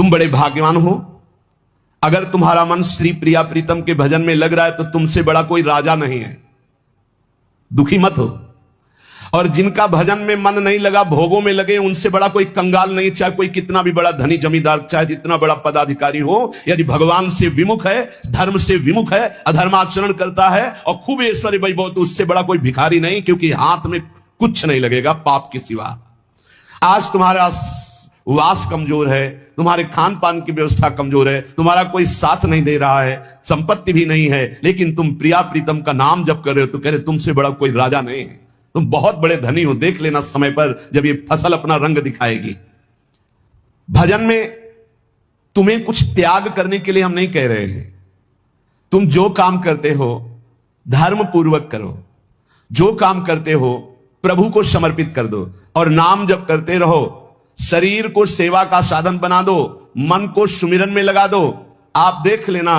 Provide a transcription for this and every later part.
तुम बड़े भाग्यवान हो। अगर तुम्हारा मन श्री प्रिया प्रीतम के भजन में लग रहा है तो तुमसे बड़ा कोई राजा नहीं है, दुखी मत हो। और जिनका भजन में मन नहीं लगा, भोगों में लगे, उनसे बड़ा कोई कंगाल नहीं, चाहे कोई कितना भी बड़ा धनी जमींदार, चाहे जितना बड़ा पदाधिकारी हो। यदि भगवान से विमुख है, धर्म से विमुख है, अधर्माचरण करता है और खूब ऐश्वर्य वैभव, तो उससे बड़ा कोई भिखारी नहीं, क्योंकि हाथ में कुछ नहीं लगेगा पाप के सिवा। आज तुम्हारा वास कमजोर है, तुम्हारे खान पान की व्यवस्था कमजोर है, तुम्हारा कोई साथ नहीं दे रहा है, संपत्ति भी नहीं है, लेकिन तुम प्रिया प्रीतम का नाम जप कर रहे हो तो कह रहे तुमसे बड़ा कोई राजा नहीं है, तुम बहुत बड़े धनी हो। देख लेना समय पर जब ये फसल अपना रंग दिखाएगी। भजन में तुम्हें कुछ त्याग करने के लिए हम नहीं कह रहे हैं। तुम जो काम करते हो धर्म पूर्वक करो, जो काम करते हो प्रभु को समर्पित कर दो और नाम जप करते रहो। शरीर को सेवा का साधन बना दो, मन को सुमिरन में लगा दो। आप देख लेना,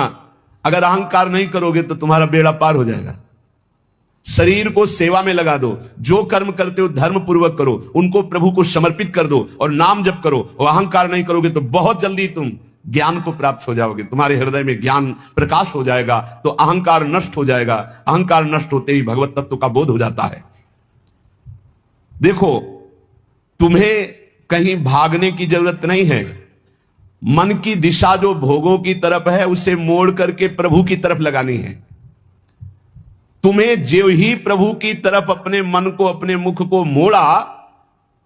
अगर अहंकार नहीं करोगे तो तुम्हारा बेड़ा पार हो जाएगा। शरीर को सेवा में लगा दो, जो कर्म करते हो धर्म पूर्वक करो, उनको प्रभु को समर्पित कर दो और नाम जप करो। और अहंकार नहीं करोगे तो बहुत जल्दी तुम ज्ञान को प्राप्त हो जाओगे, तुम्हारे हृदय में ज्ञान प्रकाश हो जाएगा, तो अहंकार नष्ट हो जाएगा। अहंकार नष्ट होते ही भगवत तत्व का बोध हो जाता है। देखो, तुम्हें कहीं भागने की जरूरत नहीं है। मन की दिशा जो भोगों की तरफ है उसे मोड़ करके प्रभु की तरफ लगानी है। तुम्हें जो ही प्रभु की तरफ अपने मन को, अपने मुख को मोड़ा,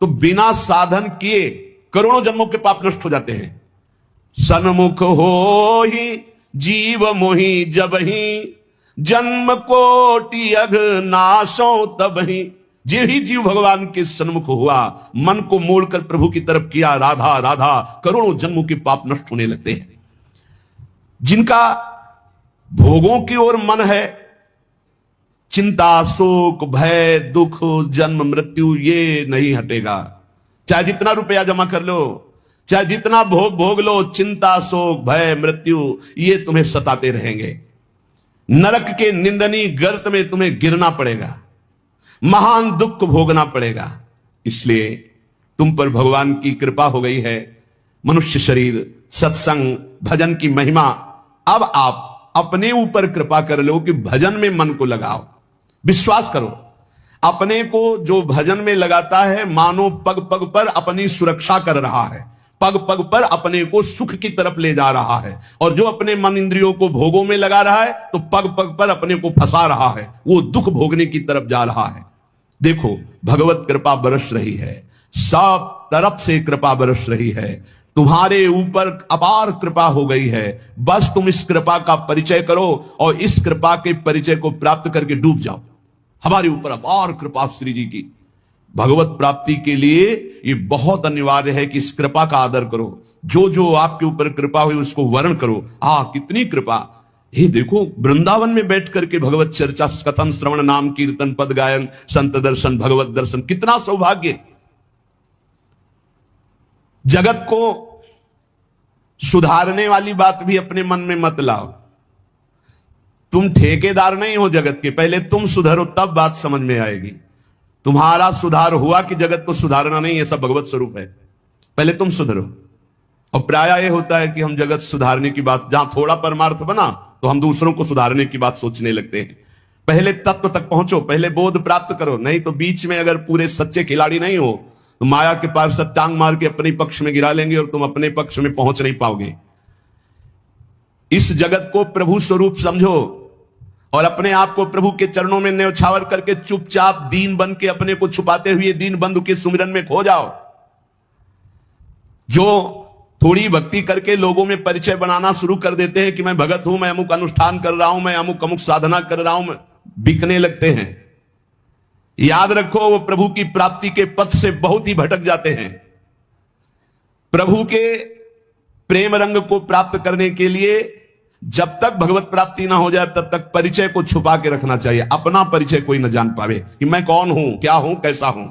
तो बिना साधन किए करोड़ों जन्मों के पाप नष्ट हो जाते हैं। सन्मुख हो ही जीव मोहि जब ही, जन्म कोटि अघ नाशो तब ही। जे ही जीव भगवान के सन्मुख हुआ, मन को मोड़कर प्रभु की तरफ किया, राधा राधा, करोड़ों जन्मों के पाप नष्ट होने लगते हैं। जिनका भोगों की ओर मन है, चिंता, शोक, भय, दुख, जन्म, मृत्यु ये नहीं हटेगा। चाहे जितना रुपया जमा कर लो, चाहे जितना भोग लो, चिंता, शोक, भय, मृत्यु ये तुम्हें सताते रहेंगे। नरक के निंदनीय गर्त में तुम्हें गिरना पड़ेगा, महान दुख भोगना पड़ेगा। इसलिए तुम पर भगवान की कृपा हो गई है। मनुष्य शरीर, सत्संग, भजन की महिमा। अब आप अपने ऊपर कृपा कर लो कि भजन में मन को लगाओ। विश्वास करो, अपने को जो भजन में लगाता है मानो पग पग पर अपनी सुरक्षा कर रहा है, पग पग पर अपने को सुख की तरफ ले जा रहा है। और जो अपने मन इंद्रियों को भोगों में लगा रहा है तो पग पग पर अपने को फंसा रहा है, वो दुख भोगने की तरफ जा रहा है। देखो, भगवत कृपा बरस रही है, सब तरफ से कृपा बरस रही है, तुम्हारे ऊपर अपार कृपा हो गई है। बस तुम इस कृपा का परिचय करो और इस कृपा के परिचय को प्राप्त करके डूब जाओ। हमारे ऊपर अपार कृपा श्री जी की। भगवत प्राप्ति के लिए ये बहुत अनिवार्य है कि इस कृपा का आदर करो। जो जो आपके ऊपर कृपा हुई उसको वर्ण करो। कितनी कृपा। ये देखो, वृंदावन में बैठ करके भगवत चर्चा, कथन, श्रवण, नाम कीर्तन, पद गायन, संत दर्शन, भगवत दर्शन, कितना सौभाग्य। जगत को सुधारने वाली बात भी अपने मन में मत लाओ। तुम ठेकेदार नहीं हो जगत के, पहले तुम सुधरो तब बात समझ में आएगी। तुम्हारा सुधार हुआ कि जगत को सुधारना नहीं, ये सब भगवत स्वरूप है। पहले तुम सुधरो। और प्रायः यह होता है कि हम जगत सुधारने की बात, जहां थोड़ा परमार्थ बना तो हम दूसरों को सुधारने की बात सोचने लगते हैं। पहले तत्व तक पहुंचो, पहले बोध प्राप्त करो, नहीं तो बीच में अगर पूरे सच्चे खिलाड़ी नहीं हो तो माया के पास टांग मार के अपने पक्ष में गिरा लेंगे और तुम अपने पक्ष में पहुंच नहीं पाओगे। इस जगत को प्रभु स्वरूप समझो और अपने आप को प्रभु के चरणों में न्यौछावर करके चुपचाप दीन बन के अपने को छुपाते हुए दीन बंधु के सुमिरन में खो जाओ। जो थोड़ी भक्ति करके लोगों में परिचय बनाना शुरू कर देते हैं कि मैं भगत हूं, मैं अमुक अनुष्ठान कर रहा हूं, मैं अमुक अमुक साधना कर रहा हूं, बिकने लगते हैं। याद रखो, वो प्रभु की प्राप्ति के पथ से बहुत ही भटक जाते हैं। प्रभु के प्रेम रंग को प्राप्त करने के लिए जब तक भगवत प्राप्ति ना हो जाए तब तक परिचय को छुपा के रखना चाहिए। अपना परिचय कोई न जान पावे कि मैं कौन हूं, क्या हूं, कैसा हूं।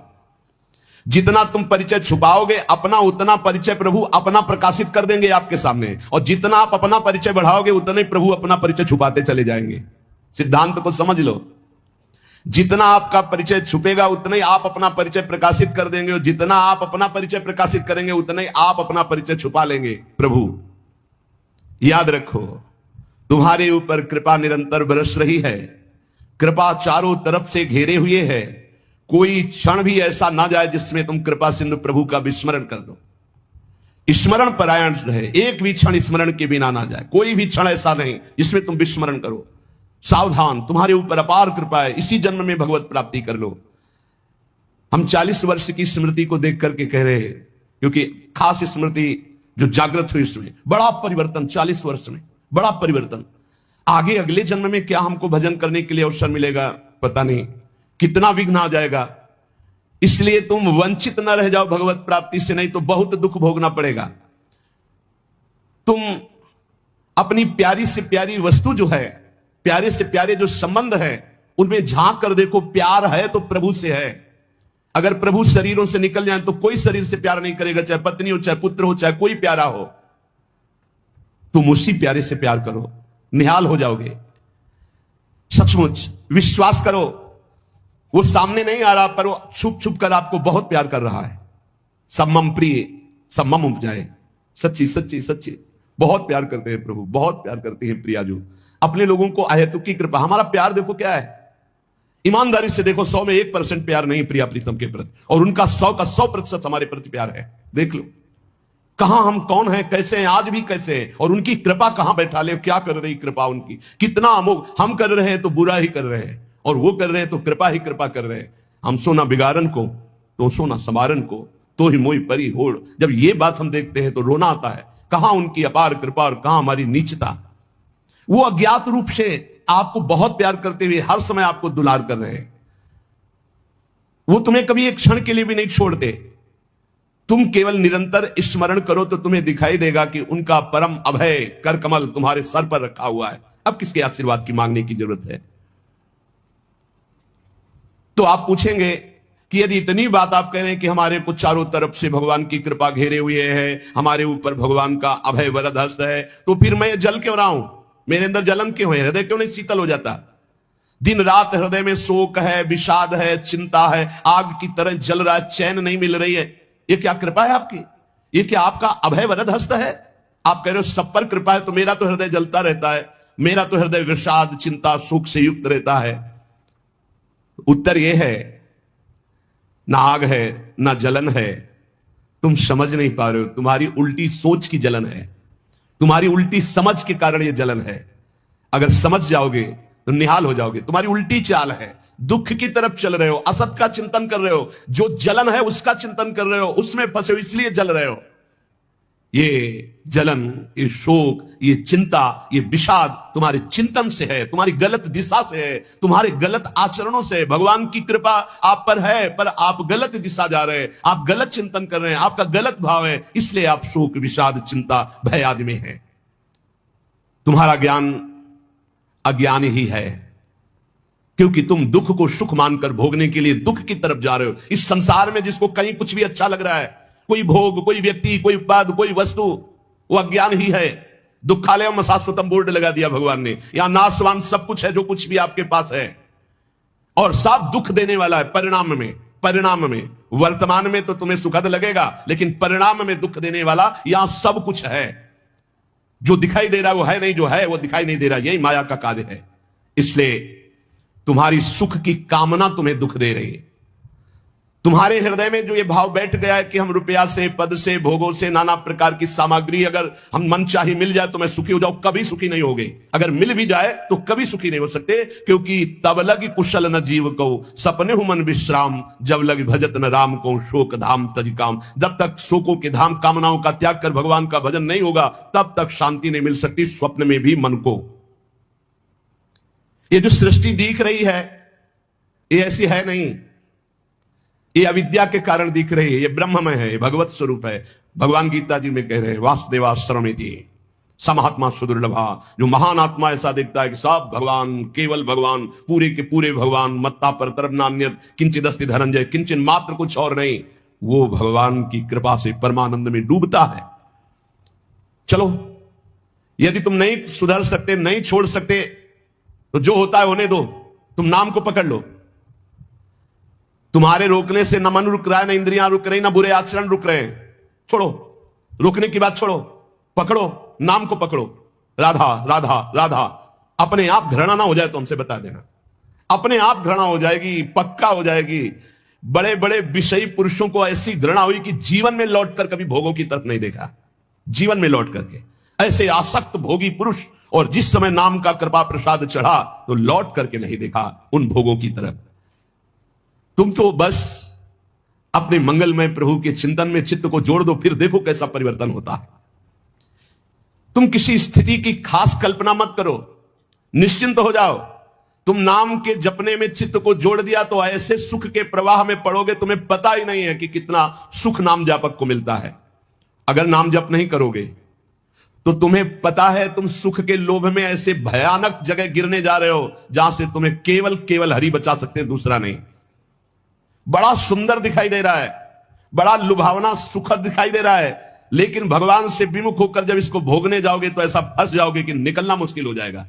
जितना तुम परिचय छुपाओगे अपना, उतना परिचय प्रभु अपना प्रकाशित कर देंगे आपके सामने। और जितना आप अपना परिचय बढ़ाओगे उतना ही प्रभु अपना परिचय छुपाते चले जाएंगे। सिद्धांत को समझ लो। जितना आपका परिचय छुपेगा उतना ही आप अपना परिचय प्रकाशित कर देंगे, और जितना आप अपना परिचय प्रकाशित करेंगे उतना ही आप अपना परिचय छुपा लेंगे। प्रभु याद रखो, तुम्हारे ऊपर कृपा निरंतर बरस रही है, कृपा चारों तरफ से घेरे हुए है। कोई क्षण भी ऐसा ना जाए जिसमें तुम कृपा सिंधु प्रभु का विस्मरण कर दो। स्मरण परायण रहे, एक भी क्षण स्मरण के बिना ना जाए। कोई भी क्षण ऐसा नहीं जिसमें तुम विस्मरण करो। सावधान, तुम्हारे ऊपर अपार कृपा है, इसी जन्म में भगवत प्राप्ति कर लो। हम 40 वर्ष की स्मृति को देख करके कह रहे हैं, क्योंकि खास स्मृति जो जागृत हुई उसमें बड़ा परिवर्तन, 40 वर्ष में बड़ा परिवर्तन। आगे अगले जन्म में क्या हमको भजन करने के लिए अवसर मिलेगा पता नहीं, कितना विघ्न आ जाएगा। इसलिए तुम वंचित न रह जाओ भगवत प्राप्ति से, नहीं तो बहुत दुख भोगना पड़ेगा। तुम अपनी प्यारी से प्यारी वस्तु जो है, प्यारे से प्यारे जो संबंध है, उनमें झांक कर देखो। प्यार है तो प्रभु से है। अगर प्रभु शरीरों से निकल जाए तो कोई शरीर से प्यार नहीं करेगा, चाहे पत्नी हो, चाहे पुत्र हो, चाहे कोई प्यारा हो। तुम उसी प्यारे से प्यार करो, निहाल हो जाओगे। सचमुच विश्वास करो, वो सामने नहीं आ रहा, पर वो छुप छुप कर आपको बहुत प्यार कर रहा है। सम्मम प्रिय सम्मम उपजाए। सच्ची सच्ची सच्ची बहुत प्यार करते हैं प्रभु, बहुत प्यार करते हैं प्रियाजू अपने लोगों को। अहेतुक की कृपा। हमारा प्यार देखो क्या है, ईमानदारी से देखो, 100 में 1% प्यार नहीं प्रिया प्रीतम के प्रति, और उनका 100 का 100% हमारे प्रति प्यार है। देख लो कहां हम कौन है, कैसे हैं, आज भी कैसे हैं, और उनकी कृपा कहां बैठा ले, क्या कर रही कृपा उनकी, कितना अमोघ। हम कर रहे हैं तो बुरा ही कर रहे हैं, और वो कर रहे हैं तो कृपा ही कृपा कर रहे हैं। हम सोना बिगाड़न को तो सोना समारन को, तो ही मोई परी होड़। जब ये बात हम देखते हैं तो रोना आता है। कहां उनकी अपार कृपा और कहां हमारी नीचता। वो अज्ञात रूप से आपको बहुत प्यार करते हुए हर समय आपको दुलार कर रहे हैं। वो तुम्हें कभी एक क्षण के लिए भी नहीं छोड़ते। तुम केवल निरंतर स्मरण करो तो तुम्हें दिखाई देगा कि उनका परम अभय कर कमल तुम्हारे सर पर रखा हुआ है। अब किसके आशीर्वाद की मांगने की जरूरत है। तो आप पूछेंगे कि यदि इतनी बात आप कह रहे हैं कि हमारे को चारों तरफ से भगवान की कृपा घेरे हुए है, हमारे ऊपर भगवान का अभय वरद हस्त है, तो फिर मैं जल क्यों रहा हूं, मेरे अंदर जलन क्यों है, हृदय क्यों नहीं शीतल हो जाता। दिन रात हृदय में शोक है, विषाद है, चिंता है, आग की तरह जल रहा है, चैन नहीं मिल रही है। ये क्या कृपा है आपकी, ये क्या आपका अभय वरद हस्त है। आप कह रहे हो सब पर कृपा है, तो मेरा तो हृदय जलता रहता है, मेरा तो हृदय विषाद चिंता सुख से युक्त रहता है। उत्तर यह है, ना आग है ना जलन है, तुम समझ नहीं पा रहे हो। तुम्हारी उल्टी सोच की जलन है, तुम्हारी उल्टी समझ के कारण यह जलन है। अगर समझ जाओगे तो निहाल हो जाओगे। तुम्हारी उल्टी चाल है, दुख की तरफ चल रहे हो, असत का चिंतन कर रहे हो, जो जलन है उसका चिंतन कर रहे हो, उसमें फंसे हो इसलिए जल रहे हो। ये जलन, ये शोक, ये चिंता, ये विषाद तुम्हारे चिंतन से है, तुम्हारी गलत दिशा से है, तुम्हारे गलत आचरणों से है। भगवान की कृपा आप पर है, पर आप गलत दिशा जा रहे हैं, आप गलत चिंतन कर रहे हैं, आपका गलत भाव है, इसलिए आप शोक विषाद चिंता भय आदि में हैं। तुम्हारा ज्ञान अज्ञान ही है, क्योंकि तुम दुख को सुख मानकर भोगने के लिए दुख की तरफ जा रहे हो। इस संसार में जिसको कहीं कुछ भी अच्छा लग रहा है, कोई भोग, कोई व्यक्ति, कोई पद, कोई वस्तु, वो अज्ञान ही है। दुखालय में शाश्वतम बोर्ड लगा दिया भगवान ने, यहां नाशवान सब कुछ है जो कुछ भी आपके पास है, और सब दुख देने वाला है परिणाम में। परिणाम में, वर्तमान में तो तुम्हें सुखद लगेगा, लेकिन परिणाम में दुख देने वाला यहां सब कुछ है। जो दिखाई दे रहा है वो है नहीं, जो है वो दिखाई नहीं दे रहा। यही माया का कार्य है। इसलिए तुम्हारी सुख की कामना तुम्हें दुख दे रही है। तुम्हारे हृदय में जो ये भाव बैठ गया है कि हम रुपया से, पद से, भोगों से, नाना प्रकार की सामग्री अगर हम मन चाही मिल जाए तो मैं सुखी हो जाऊं, कभी सुखी नहीं होगे। अगर मिल भी जाए तो कभी सुखी नहीं हो सकते, क्योंकि तब लगी कुशल न जीव को सपने हु मन विश्राम, जब लगी भजत न राम को शोक धाम तज काम। जब तक शोकों के धाम कामनाओं का त्याग कर भगवान का भजन नहीं होगा, तब तक शांति नहीं मिल सकती स्वप्न में भी मन को। ये जो सृष्टि दिख रही है ये ऐसी है नहीं, ये अविद्या के कारण दिख रही है, ये ब्रह्ममय है, ये भगवत स्वरूप है। भगवान गीता जी में कह रहे हैं वासुदेवाश्रमेति समहात्मा सुदुर्लभा। जो महान आत्मा ऐसा देखता है कि सब भगवान, केवल भगवान, पूरे के पूरे भगवान, मत्ता पर तरफ नान्यत किंचित अस्ति धनंजय, किंचन मात्र कुछ और नहीं, वो भगवान की कृपा से परमानंद में डूबता है। चलो, यदि तुम नहीं सुधर सकते, नहीं छोड़ सकते, तो जो होता है होने दो, तुम नाम को पकड़ लो। तुम्हारे रोकने से न मन रुक रहा है, न इंद्रियां रुक रही, न बुरे आचरण रुक रहे हैं। छोड़ो, रुकने की बात छोड़ो, पकड़ो, नाम को पकड़ो। राधा राधा राधा। अपने आप घृणा ना हो जाए तो हमसे बता देना, अपने आप घृणा हो जाएगी, पक्का हो जाएगी। बड़े बड़े विषयी पुरुषों को ऐसी घृणा हुई कि जीवन में लौटकर कभी भोगों की तरफ नहीं देखा, जीवन में लौट करके। ऐसे आसक्त भोगी पुरुष, और जिस समय नाम का कृपा प्रसाद चढ़ा तो लौट करके नहीं देखा उन भोगों की तरफ। तुम तो बस अपने मंगलमय प्रभु के चिंतन में चित्त को जोड़ दो, फिर देखो कैसा परिवर्तन होता है। तुम किसी स्थिति की खास कल्पना मत करो, निश्चिंत हो जाओ। तुम नाम के जपने में चित्त को जोड़ दिया तो ऐसे सुख के प्रवाह में पड़ोगे, तुम्हें पता ही नहीं है कि कितना सुख नाम जापक को मिलता है। अगर नाम जप नहीं करोगे तो तुम्हें पता है तुम सुख के लोभ में ऐसे भयानक जगह गिरने जा रहे हो जहां से तुम्हें केवल केवल हरि बचा सकते हैं, दूसरा नहीं। बड़ा सुंदर दिखाई दे रहा है, बड़ा लुभावना सुखद दिखाई दे रहा है, लेकिन भगवान से विमुख होकर जब इसको भोगने जाओगे तो ऐसा फंस जाओगे कि निकलना मुश्किल हो जाएगा।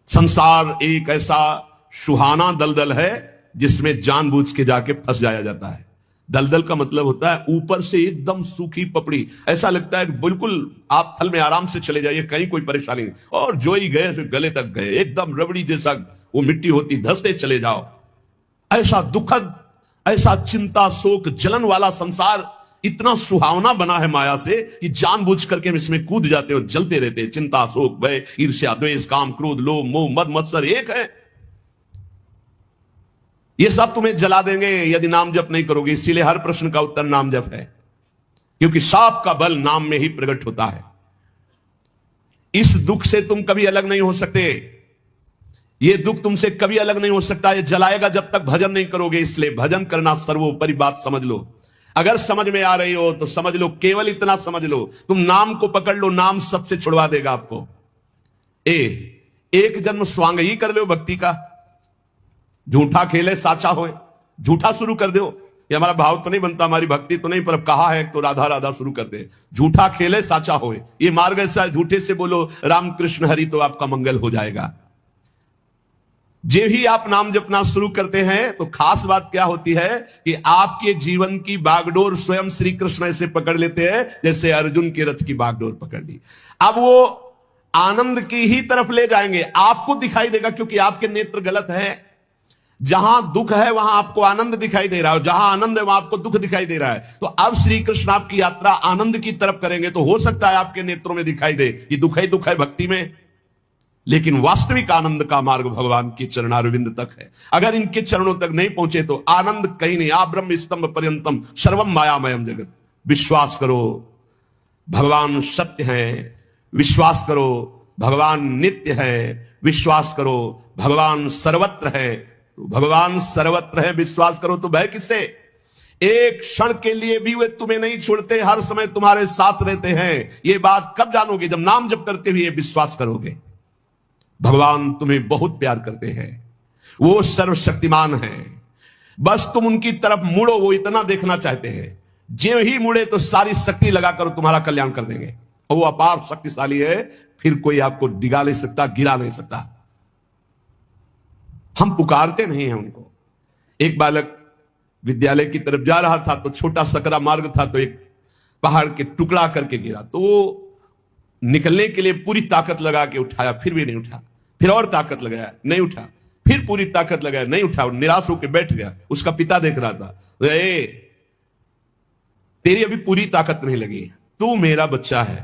संसार एक ऐसा सुहाना दलदल है जिसमें जानबूझ के जाके फंस जाया जाता है। दलदल का मतलब होता है ऊपर से एकदम सूखी पपड़ी, ऐसा लगता है बिल्कुल आप थल में आराम से चले जाइए, कहीं कोई परेशानी नहीं, और जो ही गए फिर गले तक गए, एकदम रबड़ी जैसा वो मिट्टी होती, धंसते चले जाओ। ऐसा दुखद, ऐसा चिंता शोक जलन वाला संसार इतना सुहावना बना है माया से कि जानबूझ करके हम इसमें कूद जाते हो, जलते रहते। चिंता शोक भय ईर्ष्या द्वेष काम क्रोध लोभ मोह मद मत्सर एक है, ये सब तुम्हें जला देंगे यदि नाम जप नहीं करोगे। इसीलिए हर प्रश्न का उत्तर नाम जप है, क्योंकि सांप का बल नाम में ही प्रकट होता है। इस दुख से तुम कभी अलग नहीं हो सकते, ये दुख तुमसे कभी अलग नहीं हो सकता, ये जलाएगा जब तक भजन नहीं करोगे। इसलिए भजन करना सर्वोपरि बात समझ लो। अगर समझ में आ रही हो तो समझ लो, केवल इतना समझ लो, तुम नाम को पकड़ लो, नाम सबसे छुड़वा देगा आपको। एक जन्म स्वांग ही कर लो भक्ति का, झूठा खेले साचा होए, झूठा शुरू कर दो। ये हमारा भाव तो नहीं बनता, हमारी भक्ति तो नहीं, पर कहा है तो राधा राधा शुरू कर दे। झूठा खेले साचा होए, ये मार्ग ऐसा है, झूठे से बोलो राम कृष्ण हरि तो आपका मंगल हो जाएगा। जे ही आप नाम जपना शुरू करते हैं तो खास बात क्या होती है कि आपके जीवन की बागडोर स्वयं श्री कृष्ण ऐसे पकड़ लेते हैं जैसे अर्जुन के रथ की बागडोर पकड़ ली। अब वो आनंद की ही तरफ ले जाएंगे, आपको दिखाई देगा, क्योंकि आपके नेत्र गलत है। जहां दुख है वहां आपको आनंद दिखाई दे रहा है, जहां आनंद है वहां आपको दुख दिखाई दे रहा है। तो अब श्री कृष्ण आपकी यात्रा आनंद की तरफ करेंगे, तो हो सकता है आपके नेत्रों में दिखाई दे कि दुख है भक्ति में, लेकिन वास्तविक आनंद का मार्ग भगवान के चरणारविंद तक है। अगर इनके चरणों तक नहीं पहुंचे तो आनंद कहीं नहीं। आ ब्रह्म स्तंभ पर्यंतम सर्वम मायामयम जगत। विश्वास करो भगवान सत्य है, विश्वास करो भगवान नित्य है, विश्वास करो भगवान सर्वत्र है। तो भगवान सर्वत्र है, विश्वास करो तो भय किससे? एक क्षण के लिए भी वे तुम्हें नहीं छोड़ते, हर समय तुम्हारे साथ रहते हैं। ये बात कब जानोगे? जब नाम जप करते हुए विश्वास करोगे। भगवान तुम्हें बहुत प्यार करते हैं, वो सर्वशक्तिमान हैं, बस तुम उनकी तरफ मुड़ो, वो इतना देखना चाहते हैं। जो ही मुड़े तो सारी शक्ति लगाकर तुम्हारा कल्याण कर देंगे, और वो अपार शक्तिशाली है, फिर कोई आपको डिगा नहीं सकता, गिरा नहीं सकता। हम पुकारते नहीं हैं उनको। एक बालक विद्यालय की तरफ जा रहा था तो छोटा सकरा मार्ग था, तो एक पहाड़ के टुकड़ा करके गिरा, तो वो निकलने के लिए पूरी ताकत लगा के उठाया, फिर भी नहीं उठा, फिर और ताकत लगाया, नहीं उठा, फिर पूरी ताकत लगाया, नहीं उठा, निराश होकर बैठ गया। उसका पिता देख रहा था, तेरी अभी पूरी ताकत नहीं लगी, तू मेरा बच्चा है,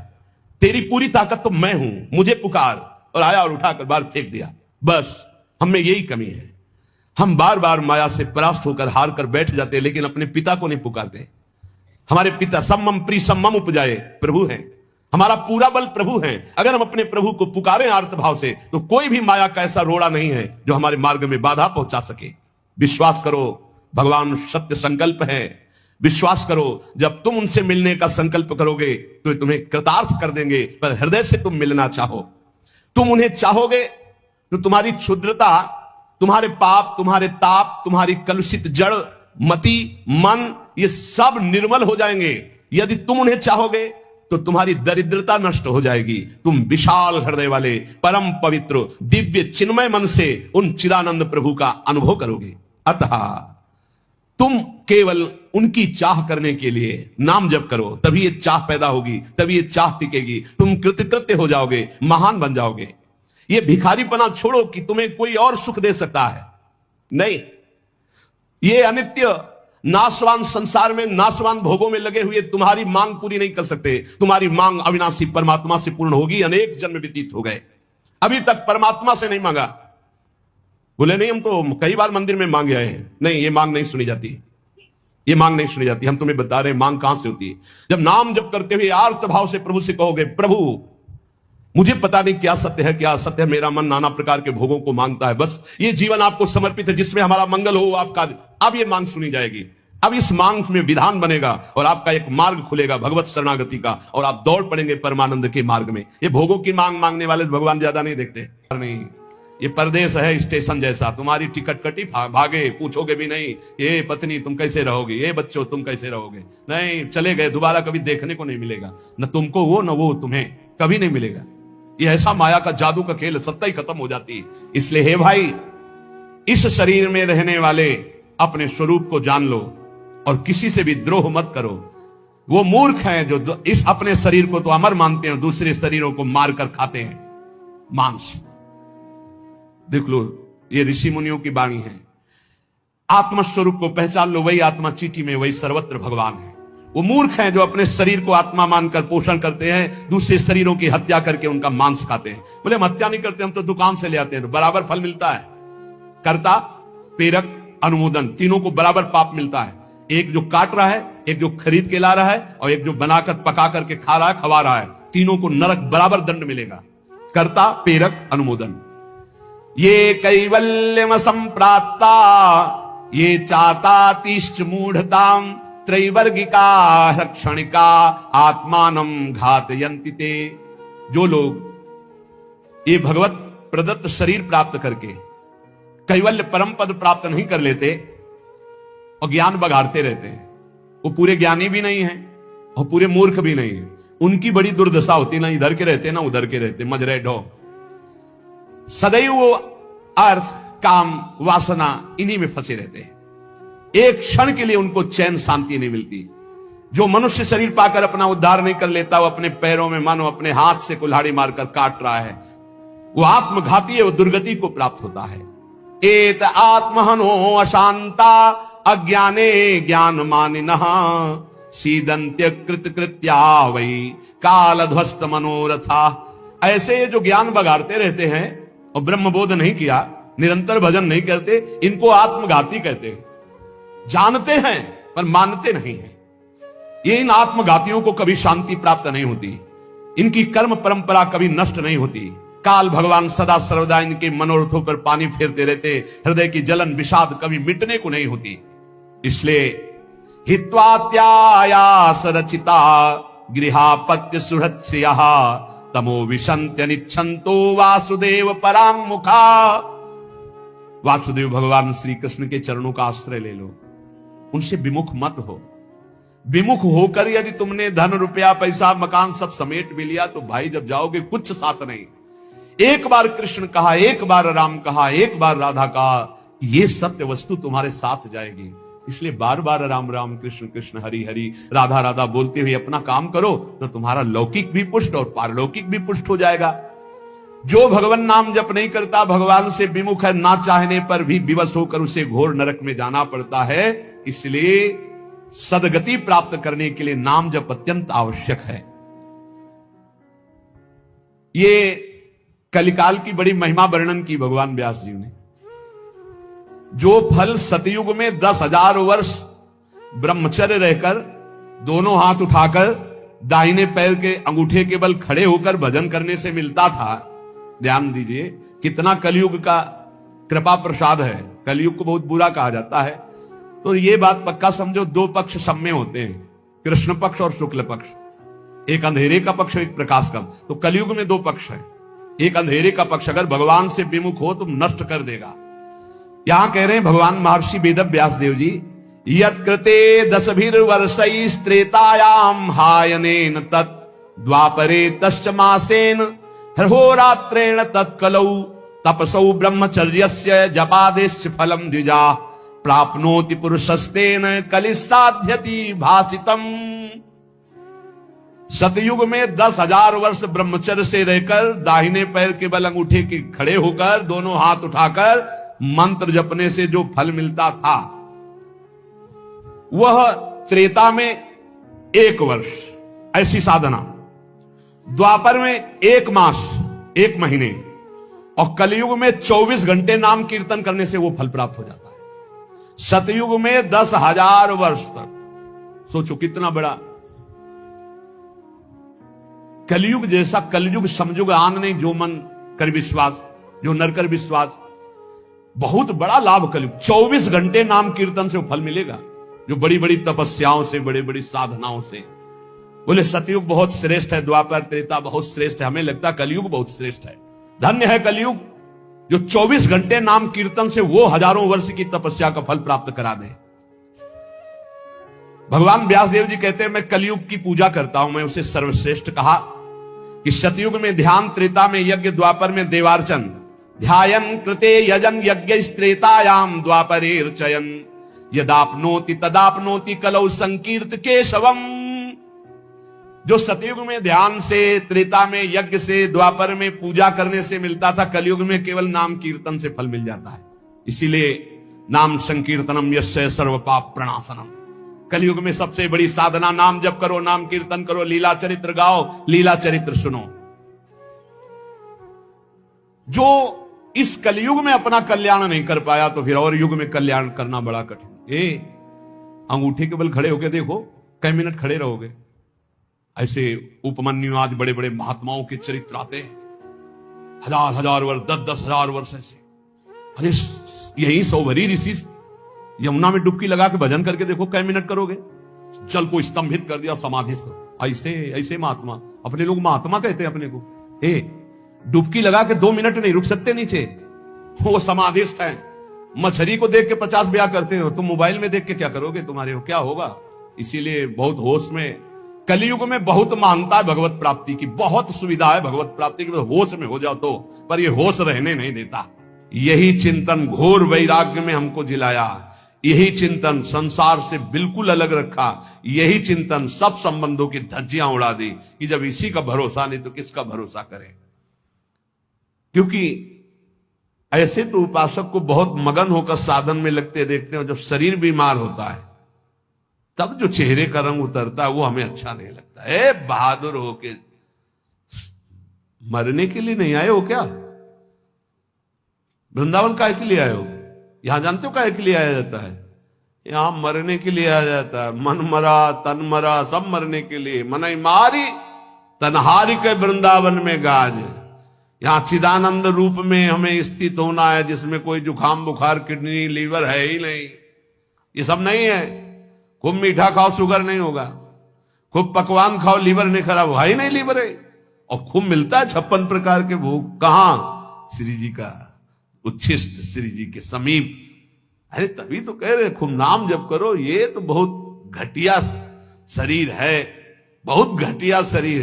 तेरी पूरी ताकत तो मैं हूं, मुझे पुकार। और आया और उठाकर बाहर फेंक दिया। बस हम में यही कमी है, हम बार बार माया से परास्त होकर हार कर बैठ जाते हैं, लेकिन अपने पिता को नहीं पुकारते। हमारे पिता सम्मम प्री सम्मम उपजाए प्रभु हैं, हमारा पूरा बल प्रभु है। अगर हम अपने प्रभु को पुकारें आर्त भाव से तो कोई भी माया का ऐसा रोड़ा नहीं है जो हमारे मार्ग में बाधा पहुंचा सके। विश्वास करो भगवान सत्य संकल्प है, विश्वास करो जब तुम उनसे मिलने का संकल्प करोगे तो तुम्हें कृतार्थ कर देंगे। पर हृदय से तुम मिलना चाहो, तुम उन्हें चाहोगे तो तुम्हारी क्षुद्रता, तुम्हारे पाप, तुम्हारे ताप, तुम्हारी कलुषित जड़ मति मन, ये सब निर्मल हो जाएंगे। यदि तुम उन्हें चाहोगे तो तुम्हारी दरिद्रता नष्ट हो जाएगी। तुम विशाल हृदय वाले परम पवित्र दिव्य चिन्मय मन से उन चिदानंद प्रभु का अनुभव करोगे। अतः तुम केवल उनकी चाह करने के लिए नाम जप करो, तभी ये चाह पैदा होगी, तभी ये चाह टिकेगी, तुम कृतकृत्य हो जाओगे, महान बन जाओगे। ये भिखारीपना छोड़ो कि तुम्हें कोई और सुख दे सकता है, नहीं। ये अनित्य नाशवान संसार में नाशवान भोगों में लगे हुए तुम्हारी मांग पूरी नहीं कर सकते। तुम्हारी मांग अविनाशी परमात्मा से पूर्ण होगी। अनेक जन्म व्यतीत हो गए, अभी तक परमात्मा से नहीं मांगा। बोले नहीं, हम तो कई बार मंदिर में मांगे आए हैं। नहीं, ये मांग नहीं सुनी जाती, ये मांग नहीं सुनी जाती। हम तुम्हें बता रहे हैं मांग कहां से होती है। जब नाम जप करते हुए आर्त भाव से प्रभु से कहोगे, प्रभु मुझे पता नहीं क्या सत्य है क्या असत्य है, मेरा मन नाना प्रकार के भोगों को मांगता है, बस ये जीवन आपको समर्पित है, जिसमें हमारा मंगल हो आपका। अब ये मांग सुनी जाएगी। अब इस मांग में विधान बनेगा और आपका एक मार्ग खुलेगा भगवत शरणागति का, और आप दौड़ पड़ेंगे परमानंद के मार्ग में। ये भोगों की मांग मांगने वाले भगवान ज्यादा नहीं देखते। नहीं, ये परदेश है स्टेशन जैसा, तुम्हारी टिकट कटी भागे, पूछोगे भी नहीं, ये पत्नी तुम कैसे रहोगे, ये बच्चों तुम कैसे रहोगे, नहीं, चले गए, दोबारा कभी देखने को नहीं मिलेगा, न तुमको वो न वो तुम्हें, कभी नहीं मिलेगा। ये ऐसा माया का जादू का खेल, सत्ता ही खत्म हो जाती है। इसलिए हे भाई, इस शरीर में रहने वाले अपने स्वरूप को जान लो और किसी से भी द्रोह मत करो। वो मूर्ख हैं जो इस अपने शरीर को तो अमर मानते हैं, दूसरे शरीरों को मारकर खाते हैं मांस। देख लो, ये ऋषि मुनियों की वाणी है। आत्मस्वरूप को पहचान लो, वही आत्मा चीटी में, वही सर्वत्र भगवान है। वो मूर्ख हैं जो अपने शरीर को आत्मा मानकर पोषण करते हैं, दूसरे शरीरों की हत्या करके उनका मांस खाते हैं। बोले हम हत्या नहीं करते, हम तो दुकान से ले आते हैं, तो बराबर फल मिलता है। कर्ता, प्रेरक, अनुमोदन, तीनों को बराबर पाप मिलता है। एक जो काट रहा है, एक जो खरीद के ला रहा है, और एक जो बनाकर पका करके खा रहा है, खवा रहा है, तीनों को नरक बराबर दंड मिलेगा। कर्ता, प्रेरक, अनुमोदन। ये कैवल्यम संप्राप्ता ये चातातिश्च मूढ़ताम त्रैवर्गिका क्षणिका आत्मानम घातयन्ति ते। जो लोग ये भगवत प्रदत्त शरीर प्राप्त करके कैवल्य परम पद प्राप्त नहीं कर लेते और ज्ञान बघाड़ते रहते हैं, वो पूरे ज्ञानी भी नहीं है और पूरे मूर्ख भी नहीं है। उनकी बड़ी दुर्दशा होती, ना इधर के रहते ना उधर के रहते, मजरे ढो। सदैव वो अर्थ, काम, वासना इन्हीं में फंसे रहते हैं। एक क्षण के लिए उनको चैन शांति नहीं मिलती। जो मनुष्य शरीर पाकर अपना उद्धार नहीं कर लेता, वो अपने पैरों में मानो अपने हाथ से कुल्हाड़ी मारकर काट रहा है, वो आत्मघाती है, वो दुर्गति को प्राप्त होता है। एत आत्महनो अशांता अज्ञाने ज्ञान मानिनः सीदंत्य कृत कृत्या वही काल ध्वस्त मनोरथा। ऐसे जो ज्ञान बगाड़ते रहते हैं और ब्रह्म बोध नहीं किया, निरंतर भजन नहीं करते, इनको आत्मघाती कहते हैं। जानते हैं पर मानते नहीं हैं। ये इन आत्मघातियों को कभी शांति प्राप्त नहीं होती, इनकी कर्म परंपरा कभी नष्ट नहीं होती। काल भगवान सदा सर्वदा इनके मनोरथों पर पानी फेरते रहते, हृदय की जलन विषाद कभी मिटने को नहीं होती। इसलिए हित्वात्यायास रचिता गृहापत्य सुहृत्स्यः तमो विशंत्य निच्छन्तो वासुदेव परांग मुखा। वासुदेव भगवान श्री कृष्ण के चरणों का आश्रय ले लो, उनसे विमुख मत हो। विमुख होकर यदि तुमने धन रुपया पैसा मकान सब समेट भी लिया, तो भाई जब जाओगे कुछ साथ नहीं। एक बार कृष्ण कहा, एक बार राम कहा, एक बार राधा कहा, ये सत्य वस्तु तुम्हारे साथ जाएगी। इसलिए बार बार राम राम कृष्ण कृष्ण हरि हरि राधा राधा बोलते हुए अपना काम करो, तो तुम्हारा लौकिक भी पुष्ट और पारलौकिक भी पुष्ट हो जाएगा। जो भगवान नाम जप नहीं करता, भगवान से विमुख है, ना चाहने पर भी विवश होकर उसे घोर नरक में जाना पड़ता है। इसलिए सदगति प्राप्त करने के लिए नाम जप अत्यंत आवश्यक है। ये कलिकाल की बड़ी महिमा वर्णन की भगवान व्यास जी ने। जो फल सतयुग में 10,000 वर्ष ब्रह्मचर्य रहकर दोनों हाथ उठाकर दाहिने पैर के अंगूठे के बल खड़े होकर भजन करने से मिलता था, ध्यान दीजिए कितना कलयुग का कृपा प्रसाद है। कलयुग को बहुत बुरा कहा जाता है, तो ये बात पक्का समझो, दो पक्ष सब में होते हैं, कृष्ण पक्ष और शुक्ल पक्ष। एक अंधेरे का पक्ष, एक प्रकाश का। तो कलयुग में दो पक्ष है। एक अंधेरे का पक्ष अगर भगवान से विमुख हो तो नष्ट कर देगा। यहां कह रहे हैं भगवान महर्षि वेद व्यास देव जी, यत्कृते 10 त्रेतायाम हायनेन तत् द्वापरे तश्च मासेन होरात्रेण तत्कलौ तपसौ ब्रह्मचर्यस्य जपादेश्च फलम द्विजा प्राप्नोति पुरुषस्तेन कलिसाध्यति भासितम। सतयुग में 10,000 वर्ष ब्रह्मचर्य से रहकर दाहिने पैर के बल अंगूठे के खड़े होकर दोनों हाथ उठाकर मंत्र जपने से जो फल मिलता था, वह त्रेता में 1 वर्ष ऐसी साधना, द्वापर में 1 मास 1 महीने, और कलयुग में 24 घंटे नाम कीर्तन करने से वो फल प्राप्त हो जाता है। सतयुग में 10,000 वर्ष तक। सोचो कितना बड़ा। कलयुग जैसा कलयुग समयुग आन नहीं, जो मन कर विश्वास, जो नर कर विश्वास। बहुत बड़ा लाभ कलयुग। 24 घंटे नाम कीर्तन से वो फल मिलेगा, जो बड़ी बड़ी तपस्याओं से, बड़ी बड़ी साधनाओं से। बोले सतयुग बहुत श्रेष्ठ है, द्वापर त्रेता बहुत श्रेष्ठ है। हमें लगता कलयुग बहुत श्रेष्ठ है। धन्य है कलयुग जो 24 घंटे नाम कीर्तन से वो हजारों वर्ष की तपस्या का फल प्राप्त करा दे। भगवान व्यासदेव जी कहते हैं, मैं कलयुग की पूजा करता हूं, मैं उसे सर्वश्रेष्ठ कहा। कि सतयुग में ध्यान, त्रेता में यज्ञ, द्वापर में देवार्चन। ध्यायन कृते यजन यज्ञ त्रेतायाम द्वापरेर्चयन यदापनोति तदापनोति कलौ संकीर्त केशवम। जो सतयुग में ध्यान से, त्रेता में यज्ञ से, द्वापर में पूजा करने से मिलता था, कलयुग में केवल नाम कीर्तन से फल मिल जाता है। इसीलिए नाम संकीर्तनम यस्य सर्व पाप प्रणाशनम। कलयुग में सबसे बड़ी साधना नाम जप करो, नाम कीर्तन करो, लीला चरित्र गाओ, लीला चरित्र सुनो। जो इस कलयुग में अपना कल्याण नहीं कर पाया तो फिर और युग में कल्याण करना बड़ा कठिन। अंगूठे के बल खड़े होके देखो, कई मिनट खड़े रहोगे। ऐसे उपमन्यु आदि बड़े बड़े महात्माओं के चरित्र आते हैं, 1000 वर्ष, 10,000 वर्ष ऐसे। अरे यही सौभरी ऋषि यमुना में डुबकी लगा के भजन करके देखो, कई मिनट करोगे। जल को स्तंभित कर दिया, समाधिस्थ। ऐसे ऐसे महात्मा, अपने लोग महात्मा कहते हैं अपने को। डुबकी लगा के 2 मिनट नहीं रुक सकते नीचे, वो समाधिस्थ है। मछली को देख के 50 ब्याह करते हो, तुम मोबाइल में देख के क्या करोगे, तुम्हारे क्या होगा। इसीलिए बहुत होश में, कलयुग में बहुत मानता है भगवत प्राप्ति की, बहुत सुविधा है भगवत प्राप्ति की, होश में हो जाओ तो। पर ये होश रहने नहीं देता। यही चिंतन घोर वैराग्य में हमको जिलाया, यही चिंतन संसार से बिल्कुल अलग रखा, यही चिंतन सब संबंधों की धज्जियां उड़ा दी कि जब इसी का भरोसा नहीं तो किसका भरोसा करें। क्योंकि ऐसे तो उपासक को बहुत मगन होकर साधन में लगते देखते हैं, जब शरीर बीमार होता है तब जो चेहरे का रंग उतरता है वो हमें अच्छा नहीं लगता। बहादुर हो के मरने के लिए नहीं आए हो क्या? वृंदावन काहे के लिए आए हो? यहां जानते हो काहे के लिए आया जाता है? यहां मरने के लिए आया जाता है। मन मरा, तन मरा, सब मरने के लिए। मनई मारी तनहारी के वृंदावन में गाज। यहां चिदानंद रूप में हमें स्थित होना है, जिसमें कोई जुकाम बुखार किडनी लीवर है ही नहीं। ये सब नहीं है। खूब मीठा खाओ शुगर नहीं होगा, खूब पकवान खाओ लीवर नहीं खराब होगा ही नहीं, लीवर है। और खूब मिलता है 56 प्रकार के भोग। कहां? श्री जी का उच्छिष्ट, श्री जी के समीप। अरे तभी तो कह रहे खूब नाम जप करो। ये तो बहुत घटिया शरीर है, बहुत घटिया शरीर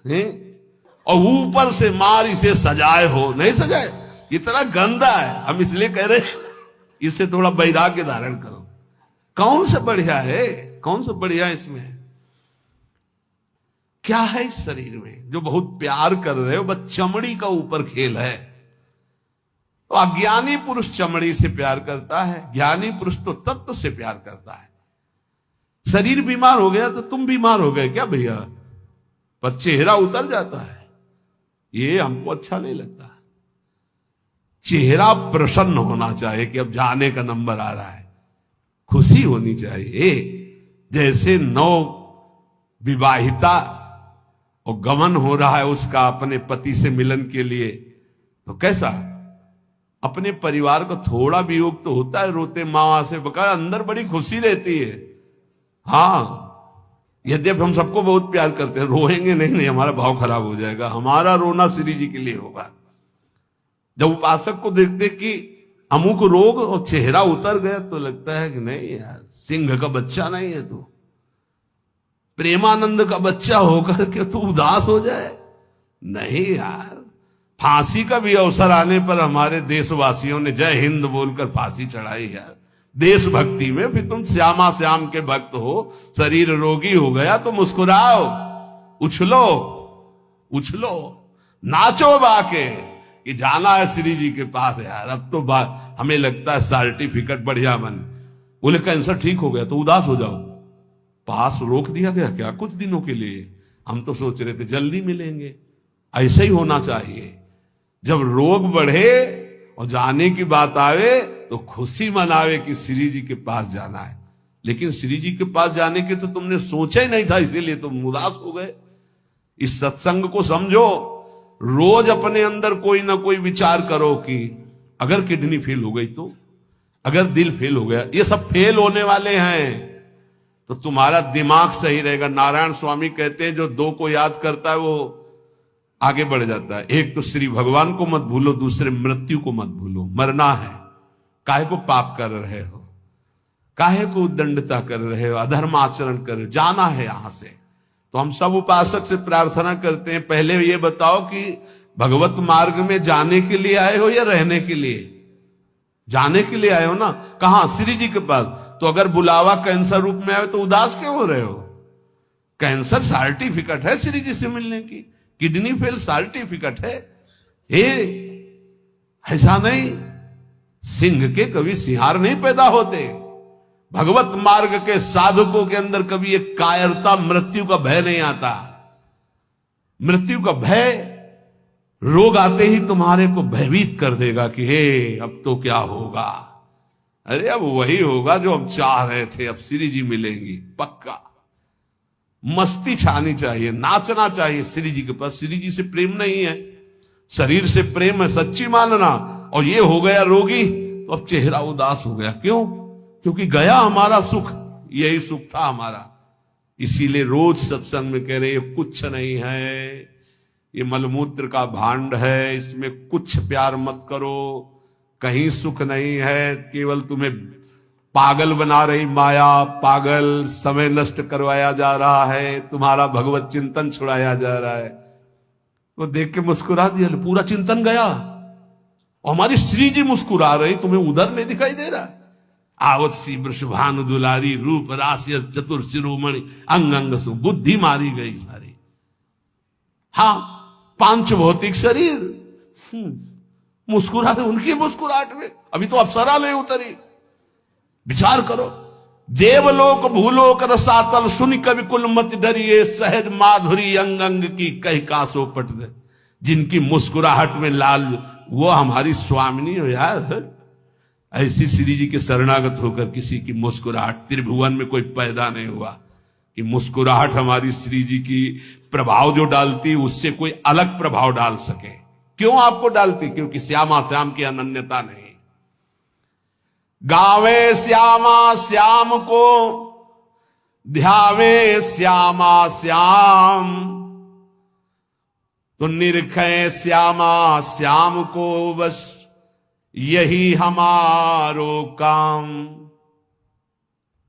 है। और ऊपर से मार इसे सजाए हो, नहीं सजाए, इतना गंदा है। हम इसलिए कह रहे इसे थोड़ा वैराग्य धारण करो। कौन सा बढ़िया है, कौन सा बढ़िया इसमें है? क्या है इस शरीर में जो बहुत प्यार कर रहे हो? बस चमड़ी का ऊपर खेल है। तो अज्ञानी पुरुष चमड़ी से प्यार करता है, ज्ञानी पुरुष तो तत्व से प्यार करता है। शरीर बीमार हो गया तो तुम बीमार हो गए क्या भैया? पर चेहरा उतर जाता है, ये हमको अच्छा नहीं लगता। चेहरा प्रसन्न होना चाहिए कि अब जाने का नंबर आ रहा है, खुशी होनी चाहिए। जैसे नौ विवाहिता और गमन हो रहा है उसका अपने पति से मिलन के लिए, तो कैसा अपने परिवार को थोड़ा वियोग तो होता है, रोते माँ से बका, अंदर बड़ी खुशी रहती है। हाँ, यद्यपि हम सबको बहुत प्यार करते हैं, रोएंगे नहीं, हमारा भाव खराब हो जाएगा। हमारा रोना श्री जी के लिए होगा। जब उपासक को देखते कि अमुक रोग और चेहरा उतर गया तो लगता है कि नहीं यार, सिंह का बच्चा नहीं है तू, प्रेमानंद का बच्चा होकर के तू उदास हो जाए। नहीं यार, फांसी का भी अवसर आने पर हमारे देशवासियों ने जय हिंद बोलकर फांसी चढ़ाई यार। देशभक्ति में भी तुम श्यामा श्याम के भक्त हो, शरीर रोगी हो गया तो मुस्कुराओ, उछलो उछलो, नाचो बाके कि जाना है श्री जी के पास यार। अब तो हमें लगता है सर्टिफिकेट बढ़िया बन, बोले कैंसर ठीक हो गया तो उदास हो जाओ, पास रोक दिया गया क्या कुछ दिनों के लिए? हम तो सोच रहे थे जल्दी मिलेंगे। ऐसे ही होना चाहिए, जब रोग बढ़े और जाने की बात आवे तो खुशी मनावे कि श्री जी के पास जाना है। लेकिन श्री जी के पास जाने के तो तुमने सोचा ही नहीं था, इसीलिए तुम उदास हो गए। इस सत्संग को समझो, रोज अपने अंदर कोई ना कोई विचार करो कि अगर किडनी फेल हो गई तो, अगर दिल फेल हो गया, ये सब फेल होने वाले हैं तो तुम्हारा दिमाग सही रहेगा। नारायण स्वामी कहते हैं जो दो को याद करता है वो आगे बढ़ जाता है। एक तो श्री भगवान को मत भूलो, दूसरे मृत्यु को मत भूलो। मरना है, काहे को पाप कर रहे हो, काहे को उद्दंडता कर रहे हो, अधर्म आचरण कर रहे हो, जाना है यहां से। तो हम सब उपासक से प्रार्थना करते हैं, पहले ये बताओ कि भगवत मार्ग में जाने के लिए आए हो या रहने के लिए? जाने के लिए आए हो ना। कहां? श्री जी के पास। तो अगर बुलावा कैंसर रूप में आए तो उदास क्यों हो रहे हो? कैंसर सर्टिफिकेट है श्री जी से मिलने की, किडनी फेल सर्टिफिकेट है। ऐसा नहीं, सिंह के कभी सिंहार नहीं पैदा होते। भगवत मार्ग के साधकों के अंदर कभी एक कायरता, मृत्यु का भय नहीं आता। मृत्यु का भय रोग आते ही तुम्हारे को भयभीत कर देगा कि हे अब तो क्या होगा। अरे अब वही होगा जो हम चाह रहे थे, अब श्री जी मिलेंगी पक्का। मस्ती छानी चाहिए, नाचना चाहिए श्री जी के पास। श्री जी से प्रेम नहीं है, शरीर से प्रेम है, सच्ची मानना। और ये हो गया रोगी तो अब चेहरा उदास हो गया, क्यों? क्योंकि गया हमारा सुख, यही सुख था हमारा। इसीलिए रोज सत्संग में कह रहे ये कुछ नहीं है, ये मलमूत्र का भांड है, इसमें कुछ प्यार मत करो, कहीं सुख नहीं है, केवल तुम्हें पागल बना रही माया, पागल समय नष्ट करवाया जा रहा है, तुम्हारा भगवत चिंतन छुड़ाया जा रहा है। वो देख के मुस्कुरा दिया, पूरा चिंतन गया। और हमारी श्री जी मुस्कुरा रही, तुम्हें उधर नहीं दिखाई दे रहा? आवत सी वृषभानु दुलारी, रूप राशि चतुर शिरोमणि, अंग अंग सु बुद्धि मारी गई सारी। हाँ, पांच भौतिक शरीर मुस्कुरा रहे, उनकी मुस्कुराहट में अभी तो अप्सरा ले उतरी। विचार करो, देवलोक भूलोक रसातल, सुन कवि कुल मत डरिए, सहज माधुरी अंग अंग की कह कासो पट दे। जिनकी मुस्कुराहट में लाल, वो हमारी स्वामिनी हो यार। ऐसी श्री जी के शरणागत होकर किसी की मुस्कुराहट, त्रिभुवन में कोई पैदा नहीं हुआ कि मुस्कुराहट हमारी श्री जी की प्रभाव जो डालती उससे कोई अलग प्रभाव डाल सके। क्यों आपको डालती? क्योंकि श्यामा श्याम की अनन्यता नहीं। गावे श्यामा श्याम को, ध्यावे श्यामा श्याम, तो निरखे श्यामा श्याम को, बस यही हमारो काम।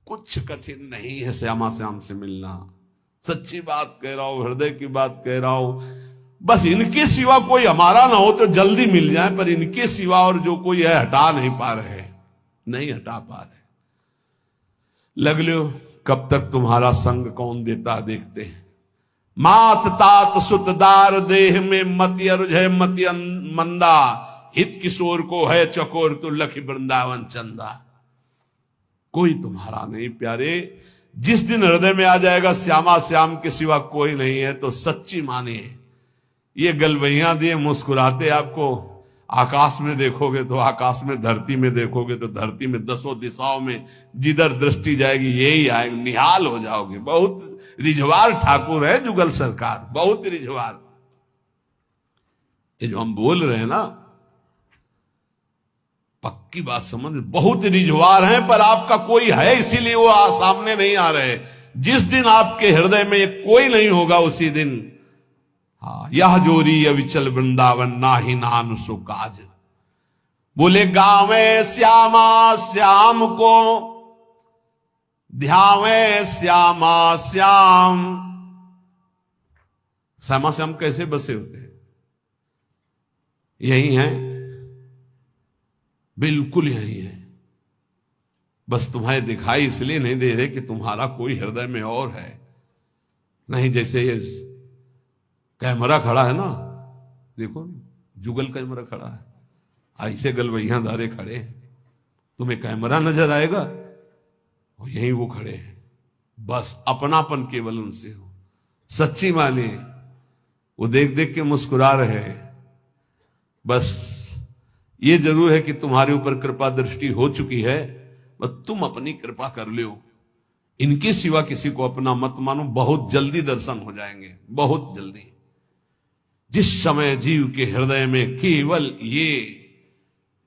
कुछ कठिन नहीं है श्यामा श्याम से मिलना, सच्ची बात कह रहा हूं, हृदय की बात कह रहा हूं। बस इनके सिवा कोई हमारा ना हो तो जल्दी मिल जाए, पर इनके सिवा और जो कोई है हटा नहीं पा रहे, नहीं हटा पा रहे। लग लो कब तक तुम्हारा संग कौन देता देखते हैं। मात तात सुतदार देह में मति अरुझ मति मंदा, हित किशोर को है चकोर तो लखी वृंदावन चंदा। कोई तुम्हारा नहीं प्यारे। जिस दिन हृदय में आ जाएगा श्यामा श्याम के सिवा कोई नहीं है, तो सच्ची मानिए ये गलवैया दिए मुस्कुराते आपको आकाश में देखोगे तो आकाश में, धरती में देखोगे तो धरती में, दसों दिशाओं में जिधर दृष्टि जाएगी यही आएगा, निहाल हो जाओगे। बहुत रिझवार ठाकुर है जुगल सरकार, बहुत रिझवार। ये जो हम बोल रहे हैं ना, पक्की बात समझ, बहुत रिझवार हैं, पर आपका कोई है इसीलिए वो सामने नहीं आ रहे। जिस दिन आपके हृदय में कोई नहीं होगा उसी दिन, हाँ, यह जोरी अविचल वृंदावन नाही नान सो काज। बोले गावे श्यामा श्याम को, ध्यावे श्यामा श्याम। श्यामा श्याम कैसे बसे होते हैं? यही है, बिल्कुल यही है। बस तुम्हें दिखाई इसलिए नहीं दे रहे कि तुम्हारा कोई हृदय में और है। नहीं, जैसे ये कैमरा खड़ा है ना, देखो जुगल कैमरा खड़ा है, ऐसे गलवैया धारे खड़े हैं, तुम्हें कैमरा नजर आएगा और यहीं वो खड़े हैं, बस अपनापन केवल उनसे हो। सच्ची माने वो देख देख के मुस्कुरा रहे हैं। बस ये जरूर है कि तुम्हारे ऊपर कृपा दृष्टि हो चुकी है, बस तुम अपनी कृपा कर लो। इनके सिवा किसी को अपना मत मानो, बहुत जल्दी दर्शन हो जाएंगे, बहुत जल्दी। जिस समय जीव के हृदय में केवल ये,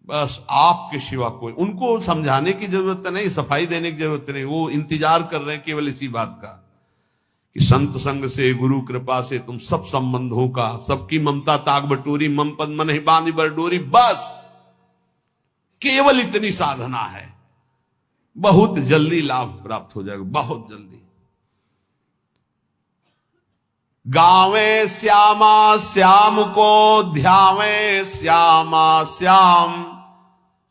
बस आपके सिवा कोई, उनको समझाने की जरूरत नहीं, सफाई देने की जरूरत नहीं, वो इंतजार कर रहे हैं केवल इसी बात का कि संत संग से, गुरु कृपा से तुम सब संबंधों का, सबकी ममता ताक बटोरी, मम पद मन ही बांधी बरडोरी, बस केवल इतनी साधना है, बहुत जल्दी लाभ प्राप्त हो जाएगा, बहुत जल्दी। गावे श्यामा श्याम को ध्यावे श्यामा श्याम,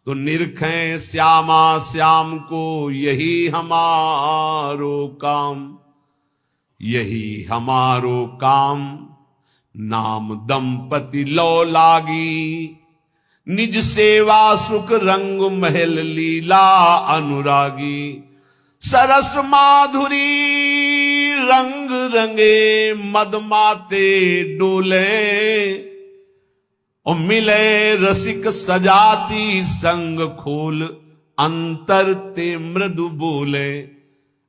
तो निरखें श्यामा श्याम को, यही हमारो काम, यही हमारो काम। नाम दंपति लो लागी, निज सेवा सुख रंग महल लीला अनुरागी। सरस माधुरी रंग रंगे, मदमाते डोले, और मिले रसिक सजाती संग खोल, अंतर ते मृदु बोले।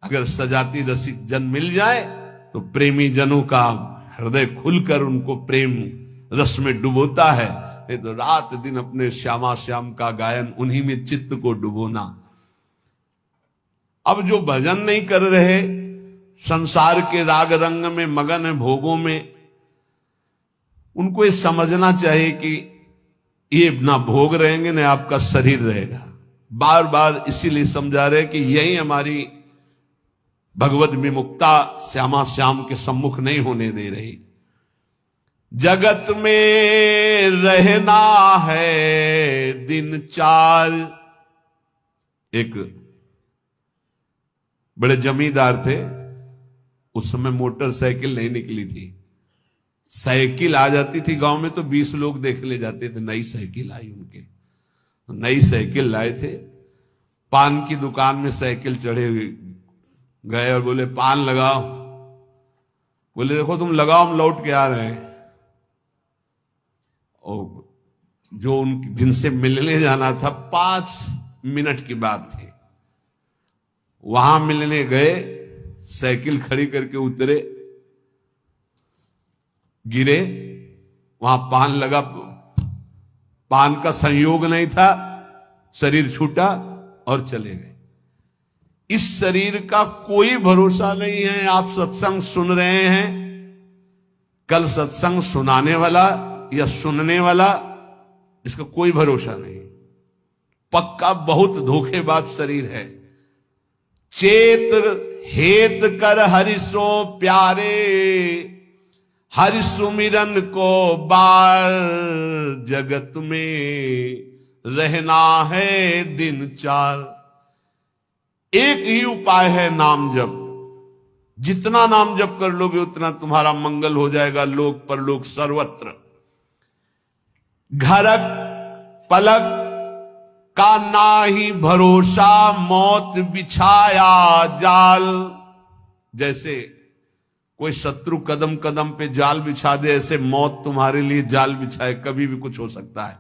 अगर सजाती रसिक जन मिल जाए तो प्रेमी जनों का हृदय खुलकर उनको प्रेम रस में डुबोता है। नहीं तो रात दिन अपने श्यामा श्याम का गायन, उन्हीं में चित्त को डुबोना। अब जो भजन नहीं कर रहे, संसार के राग रंग में मगन है, भोगों में, उनको ये समझना चाहिए कि ये ना भोग रहेंगे ना आपका शरीर रहेगा। बार बार इसीलिए समझा रहे कि यही हमारी भगवत विमुक्ता श्यामा श्याम के सम्मुख नहीं होने दे रही। जगत में रहना है दिन चार। एक बड़े जमींदार थे, उस समय मोटरसाइकिल नहीं निकली थी, साइकिल आ जाती थी गांव में तो 20 लोग देख ले जाते थे। नई साइकिल आई उनके, नई साइकिल लाए थे, पान की दुकान में साइकिल चढ़े हुए गए और बोले पान लगाओ। बोले देखो तुम लगाओ, हम लौट के आ रहे हैं। और जो उन जिनसे मिलने जाना था 5 मिनट की बात थी, वहां मिलने गए, साइकिल खड़ी करके उतरे, गिरे, वहां पान लगा, पान का संयोग नहीं था, शरीर छूटा और चले गए। इस शरीर का कोई भरोसा नहीं है। आप सत्संग सुन रहे हैं, कल सत्संग सुनाने वाला या सुनने वाला, इसका कोई भरोसा नहीं। पक्का बहुत धोखेबाज शरीर है। चेत हेत कर हरिसो प्यारे, हरि सुमिरन को बार, जगत में रहना है दिन चार। एक ही उपाय है नाम जप। जितना नाम जप कर लोगे उतना तुम्हारा मंगल हो जाएगा, लोक परलोक सर्वत्र। घरक पलक का नाही भरोसा, मौत बिछाया जाल। जैसे कोई शत्रु कदम कदम पे जाल बिछा दे, ऐसे मौत तुम्हारे लिए जाल बिछाए, कभी भी कुछ हो सकता है।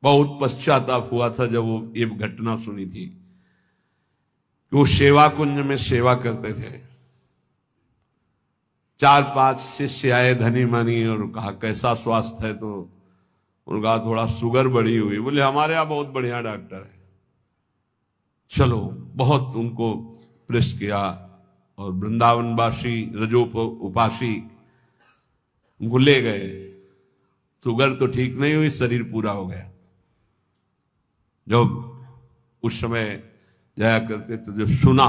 बहुत पश्चाताप हुआ था जब वो ये घटना सुनी थी। वो सेवा कुंज में सेवा करते थे, 4-5 शिष्य आए धनी मनी और कहा कैसा स्वास्थ्य है, तो उनका थोड़ा शुगर बढ़ी हुई। बोले हमारे यहाँ बहुत बढ़िया डॉक्टर है, चलो। बहुत उनको प्रेस किया और वृंदावनवासी रजोप उपासी उनको ले गए। शुगर तो ठीक नहीं हुई, शरीर पूरा हो गया। जब उस समय जाया करते तो जब सुना,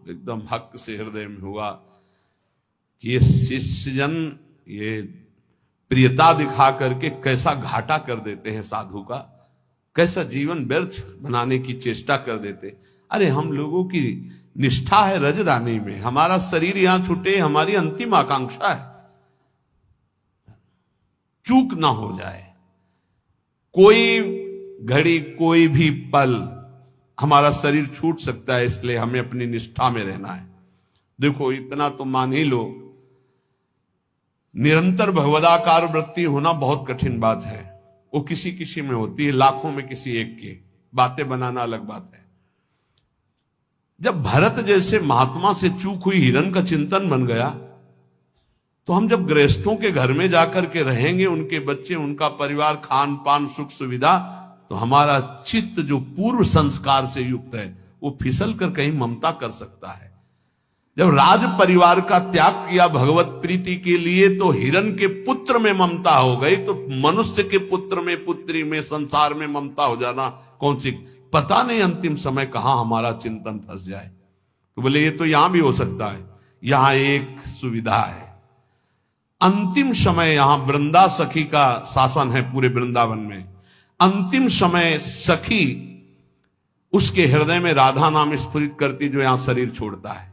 एकदम हक से हृदय में हुआ कि ये शिष्यजन ये प्रियता दिखा करके कैसा घाटा कर देते हैं साधु का। कैसा जीवन व्यर्थ बनाने की चेष्टा कर देते। अरे हम लोगों की निष्ठा है रजरानी में, हमारा शरीर यहां छूटे हमारी अंतिम आकांक्षा है, चूक ना हो जाए। कोई घड़ी कोई भी पल हमारा शरीर छूट सकता है, इसलिए हमें अपनी निष्ठा में रहना है। देखो इतना तो मान ही लो, निरंतर भगवदाकार वृत्ति होना बहुत कठिन बात है। वो किसी किसी में होती है, लाखों में किसी एक की। बातें बनाना अलग बात है। जब भरत जैसे महात्मा से चूक हुई हिरण का चिंतन बन गया, तो हम जब गृहस्थों के घर में जाकर के रहेंगे, उनके बच्चे, उनका परिवार, खान पान, सुख सुविधा, तो हमारा चित्त जो पूर्व संस्कार से युक्त है वो फिसल कर कहीं ममता कर सकता है। जब राज परिवार का त्याग किया भगवत प्रीति के लिए, तो हिरण के पुत्र में ममता हो गई, तो मनुष्य के पुत्र में, पुत्री में, संसार में ममता हो जाना कौन सी, पता नहीं अंतिम समय कहां हमारा चिंतन फंस जाए। तो बोले ये तो यहां भी हो सकता है। यहां एक सुविधा है, अंतिम समय यहां वृंदा सखी का शासन है पूरे वृंदावन में। अंतिम समय सखी उसके हृदय में राधा नाम स्फुरित करती, जो यहां शरीर छोड़ता है।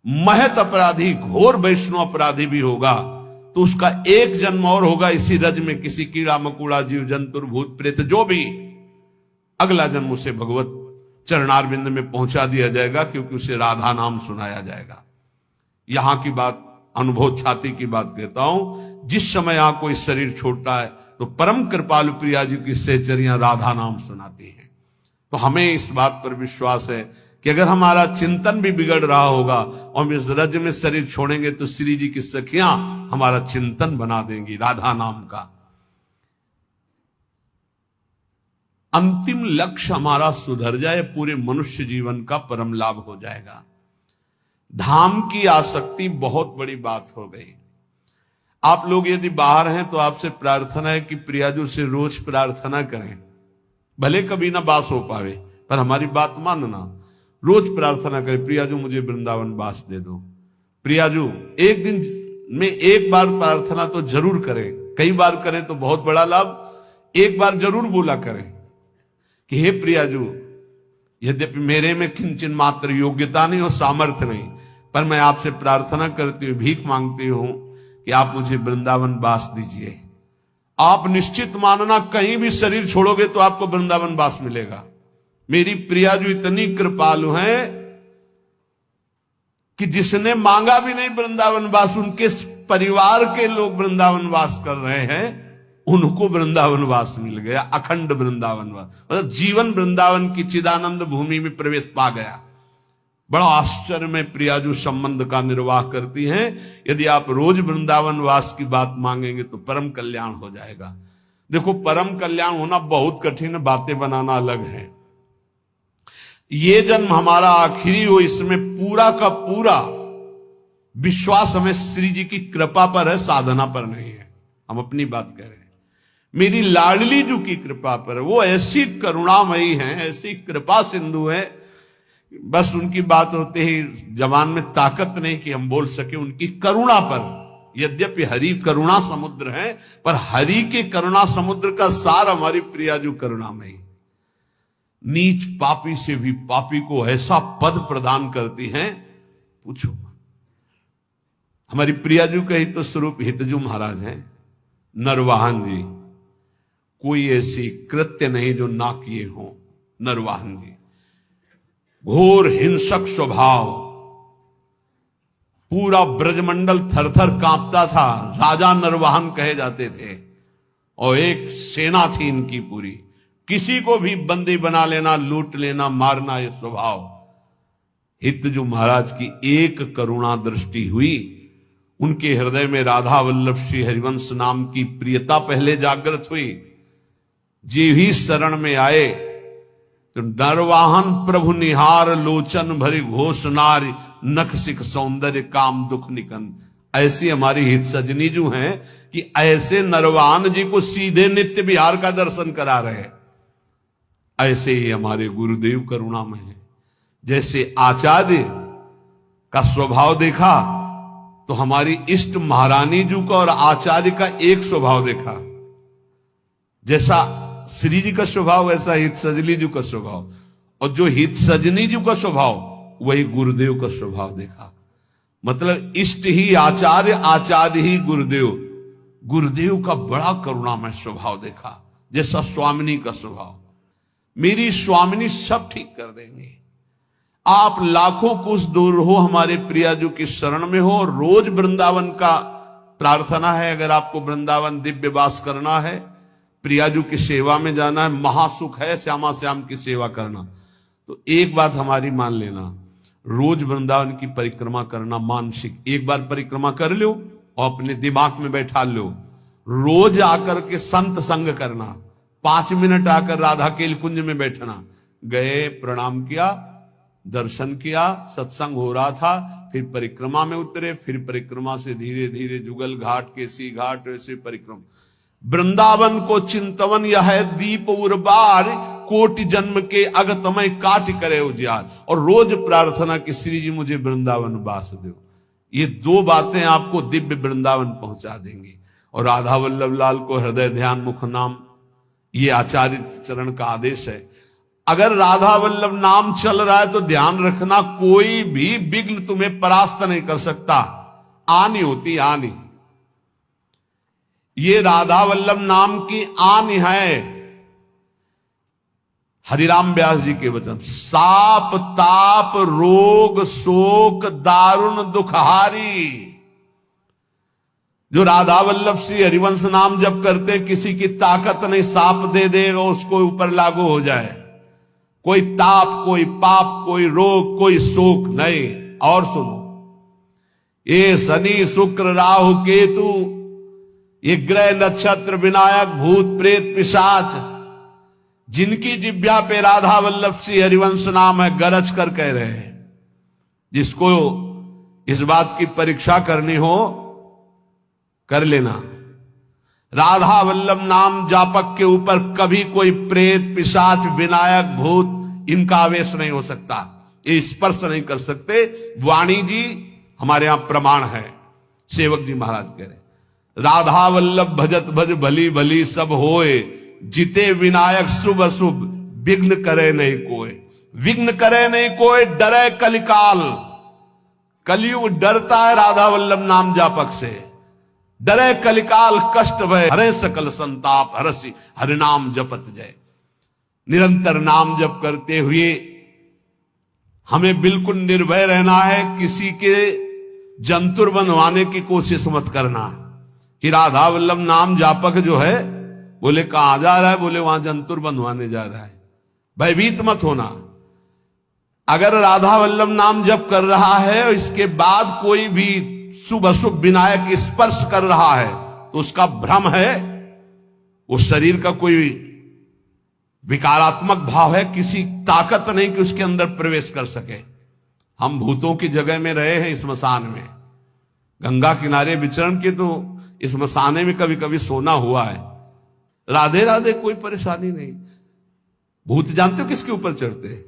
महत अपराधी, घोर वैष्णव अपराधी भी होगा तो उसका एक जन्म और होगा इसी रज में, किसी कीड़ा मकुड़ा, जीव जंतु, भूत प्रेत, जो भी, अगला जन्म उसे भगवत चरणारविंद में पहुंचा दिया जाएगा, क्योंकि उसे राधा नाम सुनाया जाएगा। यहां की बात, अनुभव छाती की बात कहता हूं। जिस समय यहां कोई शरीर छोड़ता है तो परम कृपालु प्रिया जी की सहचरियां राधा नाम सुनाती हैं। तो हमें इस बात पर विश्वास है कि अगर हमारा चिंतन भी बिगड़ रहा होगा और हम इस रज में शरीर छोड़ेंगे, तो श्री जी की सखियां हमारा चिंतन बना देंगी राधा नाम का। अंतिम लक्ष्य हमारा सुधर जाए, पूरे मनुष्य जीवन का परम लाभ हो जाएगा। धाम की आसक्ति बहुत बड़ी बात हो गई। आप लोग यदि बाहर हैं तो आपसे प्रार्थना है कि प्रियाजू से रोज प्रार्थना करें, भले कभी ना बास हो पावे, पर हमारी बात मानना, रोज प्रार्थना करें, प्रियाजू मुझे वृंदावन बास दे दो। प्रियाजू एक दिन में एक बार प्रार्थना तो जरूर करें, कई बार करें तो बहुत बड़ा लाभ। एक बार जरूर बोला करें कि हे प्रियाजू, यद्यपि मेरे में किंचन मात्र योग्यता नहीं और सामर्थ्य नहीं, पर मैं आपसे प्रार्थना करती हूँ, भीख मांगती हूं कि आप मुझे वृंदावन बास दीजिए। आप निश्चित मानना, कहीं भी शरीर छोड़ोगे तो आपको वृंदावन बास मिलेगा। मेरी प्रियाजू इतनी कृपालु हैं कि जिसने मांगा भी नहीं वृंदावन वास, उनके परिवार के लोग वृंदावन वास कर रहे हैं, उनको वृंदावन वास मिल गया, अखंड वृंदावन वास, मतलब जीवन वृंदावन की चिदानंद भूमि में प्रवेश पा गया। बड़ा आश्चर्य में प्रियाजू संबंध का निर्वाह करती हैं। यदि आप रोज वृंदावन वास की बात मांगेंगे तो परम कल्याण हो जाएगा। देखो परम कल्याण होना बहुत कठिन है, बातें बनाना अलग है। ये जन्म हमारा आखिरी हो, इसमें पूरा का पूरा विश्वास हमें श्री जी की कृपा पर है, साधना पर नहीं है। हम अपनी बात कह रहे हैं, मेरी लाडली जी की कृपा पर है। वो ऐसी करुणामयी हैं, ऐसी कृपा सिंधु है, बस उनकी बात होते ही जबान में ताकत नहीं कि हम बोल सके उनकी करुणा पर। यद्यपि हरि करुणा समुद्र है, पर हरि के करुणा समुद्र का सार हमारी प्रियाजू करुणामयी। नीच पापी से भी पापी को ऐसा पद प्रदान करती हैं, पूछो। हमारी प्रियाजू का ही तो स्वरूप हितजू महाराज हैं, नरवाहन जी। कोई ऐसी कृत्य नहीं जो ना किए हो। नरवाहन जी घोर हिंसक स्वभाव, पूरा ब्रजमंडल थरथर कांपता था, राजा नरवाहन कहे जाते थे, और एक सेना थी इनकी पूरी। किसी को भी बंदी बना लेना, लूट लेना, मारना, ये स्वभाव। हितजू महाराज की एक करुणा दृष्टि हुई, उनके हृदय में राधा वल्लभ श्री हरिवंश नाम की प्रियता पहले जागृत हुई। जे ही शरण में आए तो नरवाहन प्रभु निहार, लोचन भरी घोष नारी, नख सिख सौंदर्य काम दुख निकन। ऐसी हमारी हित सजनी जो हैं कि ऐसे नरवाहन जी को सीधे नित्य विहार का दर्शन करा रहे हैं। ऐसे ही हमारे गुरुदेव करुणामय हैं। जैसे आचार्य का स्वभाव देखा तो हमारी इष्ट महारानी जी का और आचार्य का एक स्वभाव देखा। जैसा श्री जी का स्वभाव वैसा हित सजनी जी का स्वभाव, और जो हित सजनी जी का स्वभाव वही गुरुदेव का स्वभाव देखा। मतलब इष्ट ही आचार्य, आचार्य ही गुरुदेव। गुरुदेव का बड़ा करुणामय स्वभाव देखा, जैसा स्वामिनी का स्वभाव। मेरी स्वामिनी सब ठीक कर देंगे। आप लाखों कोस दूर हो, हमारे प्रियाजू की शरण में हो। रोज वृंदावन का प्रार्थना है, अगर आपको वृंदावन दिव्य वास करना है, प्रियाजू की सेवा में जाना है, महासुख है श्यामा श्याम की सेवा करना, तो एक बात हमारी मान लेना, रोज वृंदावन की परिक्रमा करना मानसिक। एक बार परिक्रमा कर लो और अपने दिमाग में बैठा लो, रोज आकर के संत संग करना, 5 मिनट आकर राधा केल कुंज में बैठना, गए प्रणाम किया, दर्शन किया, सत्संग हो रहा था, फिर परिक्रमा में उतरे, फिर परिक्रमा से धीरे धीरे जुगल घाट, केसी घाट, वैसे परिक्रमा। वृंदावन को चिंतवन यह है दीप उर्बार, कोटि जन्म के अगतमय काट करे उजियार। और रोज प्रार्थना कि श्री जी मुझे वृंदावन वास दो। ये 2 बातें आपको दिव्य वृंदावन पहुंचा देंगी। और राधा वल्लभ लाल को हृदय ध्यान मुख नाम, ये आचार्य चरण का आदेश है। अगर राधा वल्लभ नाम चल रहा है तो ध्यान रखना, कोई भी विघ्न तुम्हें परास्त नहीं कर सकता। आनी होती आनी, ये राधा वल्लभ नाम की आनी है। हरिराम व्यास जी के वचन, साप ताप रोग शोक दारुण दुखहारी। जो राधा वल्लभ श्री हरिवंश नाम जप करते, किसी की ताकत नहीं साप दे देगा उसको ऊपर लागू हो जाए। कोई ताप, कोई पाप, कोई रोग, कोई शोक नहीं। और सुनो, ये शनि शुक्र राहु केतु, ये ग्रह नक्षत्र विनायक भूत प्रेत पिशाच, जिनकी जिब्या पे राधा वल्लभ श्री हरिवंश नाम है, गरज कर कह रहे हैं। जिसको इस बात की परीक्षा करनी हो कर लेना। राधा वल्लभ नाम जापक के ऊपर कभी कोई प्रेत पिशाच विनायक भूत इनका आवेश नहीं हो सकता, ये स्पर्श नहीं कर सकते। वाणी जी हमारे यहां प्रमाण है। सेवक जी महाराज कह रहे, राधा वल्लभ भजत भज भली भली सब होए, जिते विनायक शुभ अशुभ विघ्न करे नहीं कोई। विघ्न करे नहीं कोई, डरे कलिकाल। कलयुग डरता है राधा वल्लभ नाम जापक से। डरे कलिकाल कष्ट भय, हरे सकल संताप हरसी, हरिनाम जपत जय। निरंतर नाम जप करते हुए हमें बिल्कुल निर्भय रहना है। किसी के जंतुर बनवाने की कोशिश मत करना कि राधा वल्लभ नाम जापक जो है, बोले कहां जा रहा है, बोले वहां जंतुर बनवाने जा रहा है। भयभीत मत होना। अगर राधा वल्लभ नाम जप कर रहा है और इसके बाद कोई भी शुभ अशुभ विनायक स्पर्श कर रहा है तो उसका भ्रम है, वो शरीर का कोई विकारात्मक भाव है, किसी ताकत नहीं कि उसके अंदर प्रवेश कर सके। हम भूतों की जगह में रहे हैं, स्मशान में, गंगा किनारे विचरण के, तो स्मशाने में कभी कभी सोना हुआ है। राधे राधे, कोई परेशानी नहीं। भूत जानते हो किसके ऊपर चढ़ते हैं?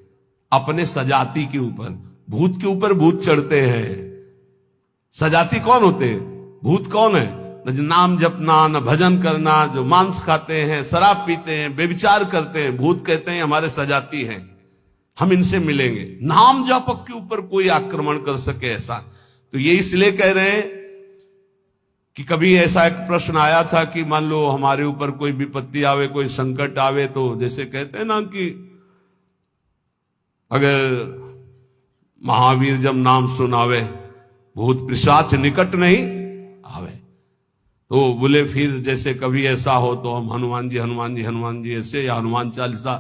अपने सजाती के ऊपर। भूत के ऊपर भूत चढ़ते हैं। सजाती कौन होते हैं? भूत कौन है? न जो नाम जपना, न भजन करना, जो मांस खाते हैं, शराब पीते हैं, बेविचार करते हैं, भूत कहते हैं हमारे सजाती हैं, हम इनसे मिलेंगे। नाम जापक के ऊपर कोई आक्रमण कर सके ऐसा, तो ये इसलिए कह रहे हैं कि कभी ऐसा एक प्रश्न आया था कि मान लो हमारे ऊपर कोई विपत्ति आवे, कोई संकट आवे, तो जैसे कहते हैं ना कि अगर महावीर जब नाम सुनावे भूत पिशाच निकट नहीं आवे, तो बोले फिर जैसे कभी ऐसा हो तो हम हनुमान जी हनुमान जी हनुमान जी ऐसे, या हनुमान चालीसा,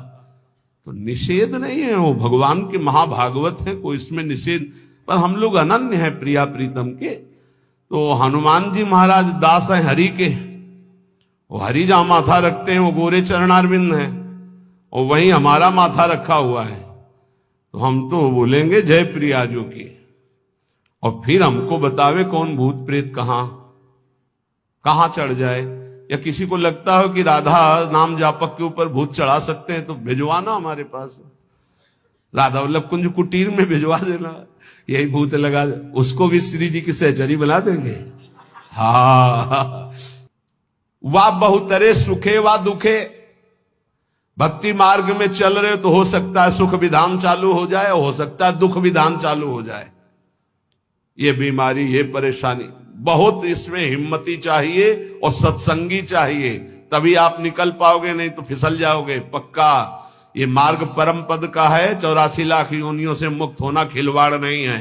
तो निषेध नहीं है, वो भगवान के महाभागवत है, कोई इसमें निषेध। पर हम लोग अनन्य है प्रिया प्रीतम के, तो हनुमान जी महाराज दास है हरि के, वो हरि जहां माथा रखते हैं वो गोरे चरणारविंद है, और वहीं हमारा माथा रखा हुआ है, तो हम तो बोलेंगे जय प्रियाजू की। और फिर हमको बतावे कौन भूत प्रेत कहां चढ़ जाए। या किसी को लगता हो कि राधा नाम जापक के ऊपर भूत चढ़ा सकते हैं तो भिजवाना हमारे पास, राधा वल्लभ कुंज कुटीर में भिजवा देना, यही भूत लगा, उसको भी श्री जी की सहचरी बना देंगे। हाँ, वाह बहुतरे सुखे वा दुखे, भक्ति मार्ग में चल रहे हो तो हो सकता है सुख विधान चालू हो जाए, हो सकता है दुख विधान चालू हो जाए। ये बीमारी, ये परेशानी, बहुत इसमें हिम्मती चाहिए और सत्संगी चाहिए, तभी आप निकल पाओगे, नहीं तो फिसल जाओगे पक्का। ये मार्ग परम पद का है, 84 लाख योनियों से मुक्त होना खिलवाड़ नहीं है।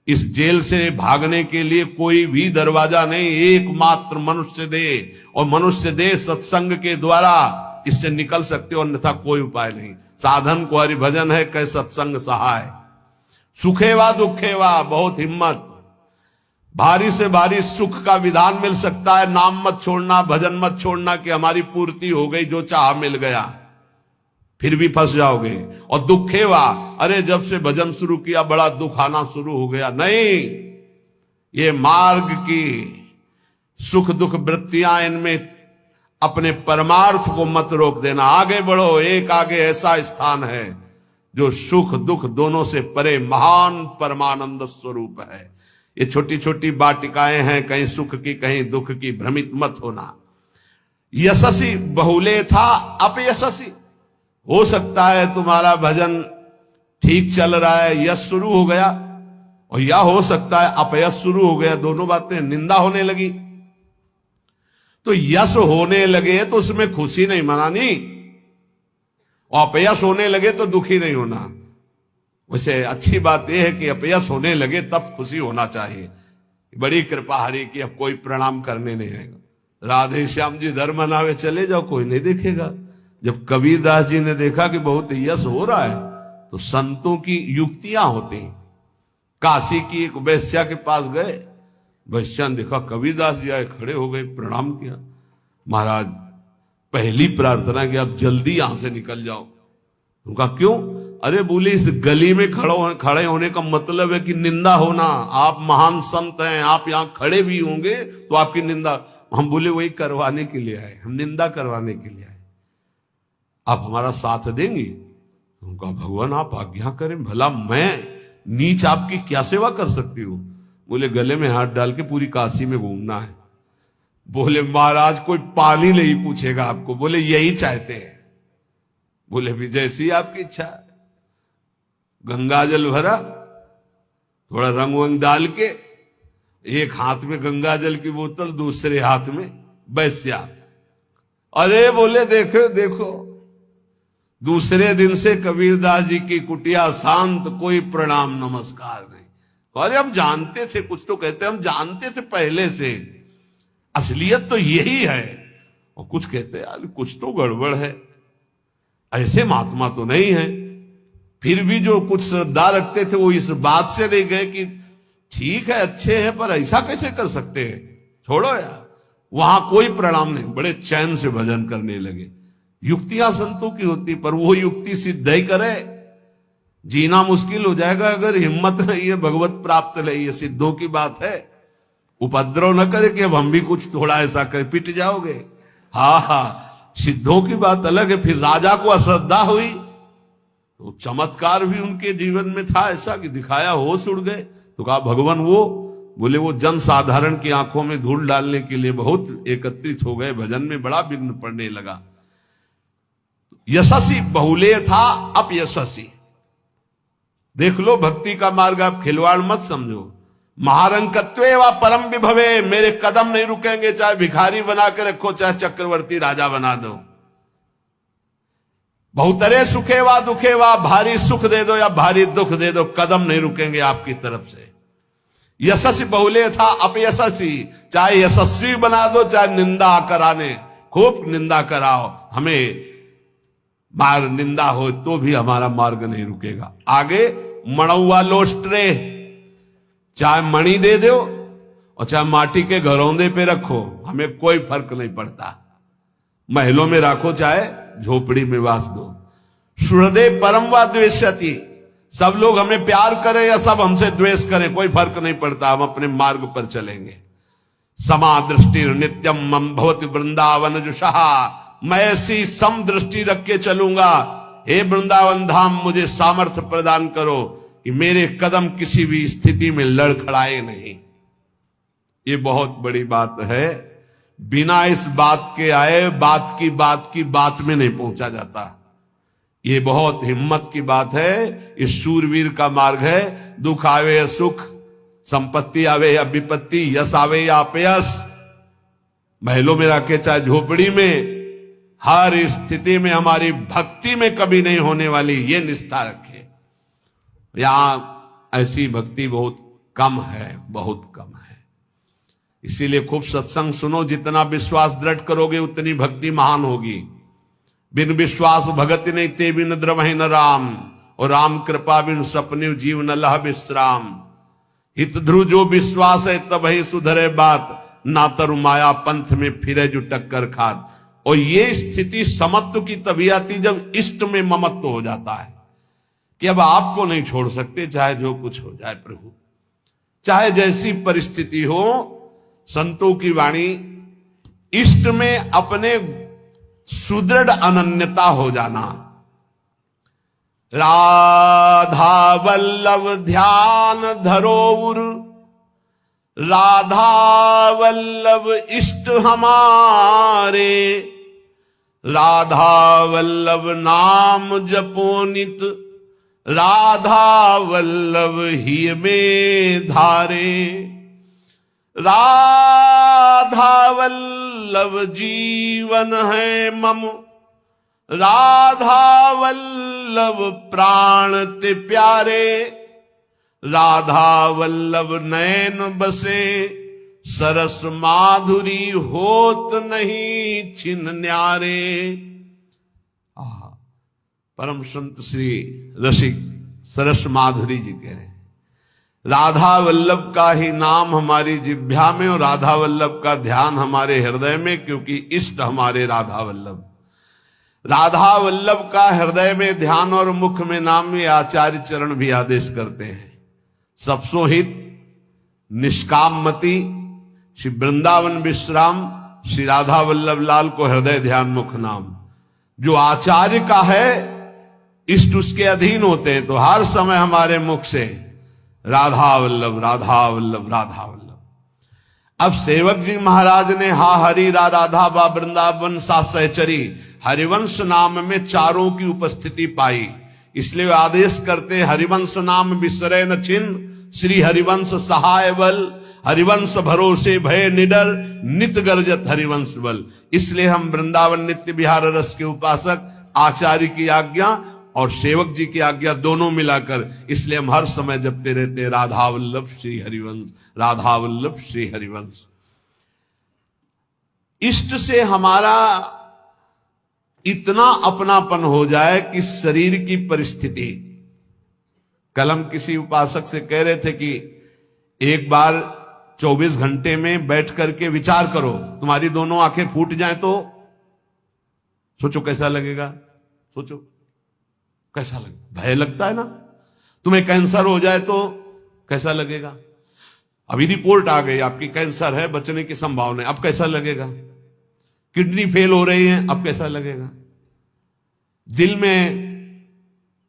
इस जेल से भागने के लिए कोई भी दरवाजा नहीं, एकमात्र मनुष्य दे, और मनुष्य दे सत्संग के द्वारा इससे निकल सकते हो, अन्यथा कोई उपाय नहीं। साधन को हरिभजन है, कै सत्संग सहाय। सुखेवा दुखेवा, बहुत हिम्मत। भारी से भारी सुख का विधान मिल सकता है, नाम मत छोड़ना, भजन मत छोड़ना कि हमारी पूर्ति हो गई, जो चाह मिल गया, फिर भी फंस जाओगे। और दुखेवा, अरे जब से भजन शुरू किया बड़ा दुख आना शुरू हो गया। नहीं, ये मार्ग की सुख दुख वृत्तियां, इनमें अपने परमार्थ को मत रोक देना, आगे बढ़ो। एक आगे ऐसा स्थान है जो सुख दुख दोनों से परे महान परमानंद स्वरूप है। ये छोटी छोटी वाटिकाएं हैं, कहीं सुख की कहीं दुख की, भ्रमित मत होना। यशस्वी बहुले था अपयशस्वी, हो सकता है तुम्हारा भजन ठीक चल रहा है, यश शुरू हो गया, और या हो सकता है अपयश शुरू हो गया, दोनों बातें, निंदा होने लगी। तो यश होने लगे तो उसमें खुशी नहीं मनानी, और अपयश होने लगे तो दुखी नहीं होना। वैसे अच्छी बात यह है कि अपयश होने लगे तब खुशी होना चाहिए। बड़ी कृपा हरि की, अब कोई प्रणाम करने नहीं आएगा। राधे श्याम जी धर्म मनावे चले जाओ, कोई नहीं देखेगा। जब कबीरदास जी ने देखा कि बहुत यश हो रहा है, तो संतों की युक्तियां होती। काशी की एक वैश्या के पास गए, वैश्या ने देखा कबीरदास जी आए, खड़े हो गए, प्रणाम किया। महाराज पहली प्रार्थना कि आप जल्दी यहां से निकल जाओ। उनका क्यों? अरे बोले इस गली में खड़े होने का मतलब है कि निंदा होना। आप महान संत हैं, आप यहां खड़े भी होंगे तो आपकी निंदा। हम बोले वही करवाने के लिए आए, हम निंदा करवाने के लिए आए, आप हमारा साथ देंगे? उनका भगवान आप आज्ञा करें, भला मैं नीच आपकी क्या सेवा कर सकती हूं? बोले गले में हाथ डाल के पूरी काशी में घूमना है। बोले महाराज कोई पानी नहीं पूछेगा आपको। बोले यही चाहते हैं। बोले भी जैसी आपकी इच्छा। गंगा जल भरा, थोड़ा रंग वंग डाल के, एक हाथ में गंगा जल की बोतल, दूसरे हाथ में वैश्या। अरे बोले देखो देखो, दूसरे दिन से कबीरदास जी की कुटिया शांत, कोई प्रणाम नमस्कार नहीं। अरे हम जानते थे, कुछ तो कहते हम जानते थे पहले से, असलियत तो यही है। और कुछ कहते यार कुछ तो गड़बड़ है, ऐसे महात्मा तो नहीं है। फिर भी जो कुछ श्रद्धा रखते थे वो इस बात से नहीं गए कि ठीक है अच्छे हैं पर ऐसा कैसे कर सकते हैं, छोड़ो यार। वहां कोई प्रणाम नहीं, बड़े चैन से भजन करने लगे। युक्तियां संतों की होती, पर वो युक्ति सिद्ध ही करे, जीना मुश्किल हो जाएगा अगर हिम्मत नहीं है, भगवत प्राप्त नहीं है। सिद्धों की बात है, उपद्रव न करे कि अब हम भी कुछ थोड़ा ऐसा करे, पिट जाओगे। हाँ हाँ, सिद्धों की बात अलग है। फिर राजा को अश्रद्धा हुई तो चमत्कार भी उनके जीवन में था ऐसा कि दिखाया, होश उड़ गए। तो कहा भगवान वो, बोले वो जन साधारण की आंखों में धूल डालने के लिए बहुत एकत्रित हो गए, भजन में बड़ा विघ्न पड़ने लगा। यशस्वी बहुले था अपयशस्वी। देख लो भक्ति का मार्ग, आप खिलवाड़ मत समझो। महारंकत्वे व परम विभवे, मेरे कदम नहीं रुकेंगे, चाहे भिखारी बना के रखो, चाहे चक्रवर्ती राजा बना दो। बहुतरे सुखे व दुखे व, भारी सुख दे दो या भारी दुख दे दो, कदम नहीं रुकेंगे आपकी तरफ से। यशस्वी बहुले था अपयशस्वी, चाहे यशस्वी बना दो चाहे निंदा कराने, खूब निंदा कराओ, हमें मार निंदा हो तो भी हमारा मार्ग नहीं रुकेगा। आगे मणौवा लोस्ट्रे, चाहे मणि दे दो और चाहे माटी के घरौंदे पे रखो, हमें कोई फर्क नहीं पड़ता। महलों में रखो चाहे झोपड़ी में वास दो। हृदय परम व द्वेष्यति, सब लोग हमें प्यार करें या सब हमसे द्वेष करें, कोई फर्क नहीं पड़ता, हम अपने मार्ग पर चलेंगे। समा दृष्टि नित्यम मम भवति वृंदावन जुषहा, मैं ऐसी सम दृष्टि रख के चलूंगा। हे वृंदावन धाम, मुझे सामर्थ्य प्रदान करो कि मेरे कदम किसी भी स्थिति में लड़खड़ाए नहीं। ये बहुत बड़ी बात है। बिना इस बात के आए बात की बात में नहीं पहुंचा जाता। ये बहुत हिम्मत की बात है। इस शूरवीर का मार्ग है। दुख आवे या सुख, संपत्ति आवे या विपत्ति, यश आवे या अपयश, महलों में रखे चाहे झोपड़ी में, हर स्थिति में हमारी भक्ति में कभी नहीं होने वाली ये निष्ठा रखे। यहां ऐसी भक्ति बहुत कम है, बहुत कम है। इसीलिए खूब सत्संग सुनो। जितना विश्वास दृढ़ करोगे उतनी भक्ति महान होगी। बिन विश्वास भगत नहीं ते बिन द्रवहि न राम, और राम कृपा बिन सपने जीव न लह विश्राम। हित ध्रुव जो विश्वास है तब ही सुधरे बात, ना तरु माया पंथ में फिरे जो टक्कर खात। और ये स्थिति समत्व की तभी आती जब इष्ट में ममत्व हो जाता है कि अब आपको नहीं छोड़ सकते, चाहे जो कुछ हो जाए प्रभु, चाहे जैसी परिस्थिति हो। संतों की वाणी, इष्ट में अपने सुदृढ़ अनन्यता हो जाना। राधा वल्लभ ध्यान धरोउर, राधा वल्लभ इष्ट हमारे। राधा वल्लभ नाम जपो नित, राधा वल्लभ ही में धारे। राधा वल्लभ जीवन है मम, राधा वल्लभ प्राण ते प्यारे। राधा वल्लभ नैन बसे, सरस माधुरी होत नहीं छिन न्यारे। परम संत श्री रसिक सरस माधुरी जी कह रहे हैं, राधा वल्लभ का ही नाम हमारी जिह्वा में और राधा वल्लभ का ध्यान हमारे हृदय में, क्योंकि इष्ट हमारे राधा वल्लभ। राधा वल्लभ का हृदय में ध्यान और मुख में नाम, ये आचार्य चरण भी आदेश करते हैं। सबसो हित निष्काम मति, श्री वृंदावन विश्राम, श्री राधा वल्लभ लाल को हृदय ध्यान मुख नाम। जो आचार्य का है इष्ट उसके अधीन होते हैं, तो हर समय हमारे मुख से राधा वल्लभ, राधा वल्लभ, राधा वल्लभ। अब सेवक जी महाराज ने हा हरि रा राधा बा वृंदावन सा सहचरी, हरिवंश नाम में चारों की उपस्थिति पाई। इसलिए आदेश करते हरिवंश नाम विसरे न छिन्न, श्री हरिवंश सहाय बल। हरिवंश भरोसे भय निडर, नित गर्जत हरिवंश बल। इसलिए हम वृंदावन नित्य विहार रस के उपासक, आचार्य की आज्ञा और सेवक जी की आज्ञा दोनों मिलाकर, इसलिए हम हर समय जपते रहते हैं राधा वल्लभ श्री हरिवंश, राधा वल्लभ श्री हरिवंश। इष्ट से हमारा इतना अपनापन हो जाए कि शरीर की परिस्थिति, कल हम किसी उपासक से कह रहे थे कि एक बार 24 घंटे में बैठ करके विचार करो, तुम्हारी दोनों आंखें फूट जाएं तो सोचो कैसा लगेगा। सोचो कैसा लगेगा, भय लगता है ना। तुम्हें कैंसर हो जाए तो कैसा लगेगा। अभी रिपोर्ट आ गई आपकी कैंसर है, बचने की संभावना है, अब कैसा लगेगा। किडनी फेल हो रही है, अब कैसा लगेगा। दिल में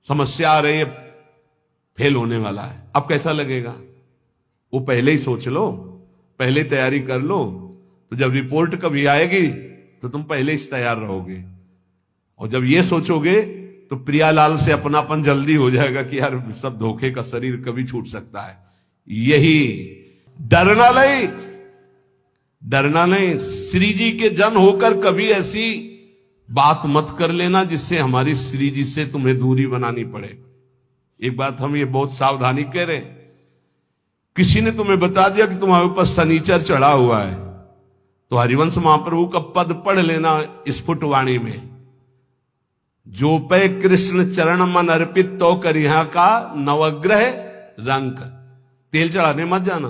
समस्या आ रही है, फेल होने वाला है, अब कैसा लगेगा। वो पहले ही सोच लो, पहले तैयारी कर लो, तो जब रिपोर्ट कभी आएगी तो तुम पहले ही तैयार रहोगे। और जब ये सोचोगे तो प्रियालाल से अपनापन जल्दी हो जाएगा कि यार सब धोखे का शरीर कभी छूट सकता है। यही डरना नहीं, डरना नहीं। श्री जी के जन होकर कभी ऐसी बात मत कर लेना जिससे हमारी श्री जी से तुम्हें दूरी बनानी पड़े। एक बात हम ये बहुत सावधानी कह रहे, किसी ने तुम्हें बता दिया कि तुम्हारे ऊपर शनिचर चढ़ा हुआ है, तो हरिवंश महाप्रभु का पद पढ़ लेना स्फुटवाणी में, जो पे कृष्ण चरण मन अर्पित तो करिहा का नवग्रह रंक। तेल चढ़ाने मत जाना।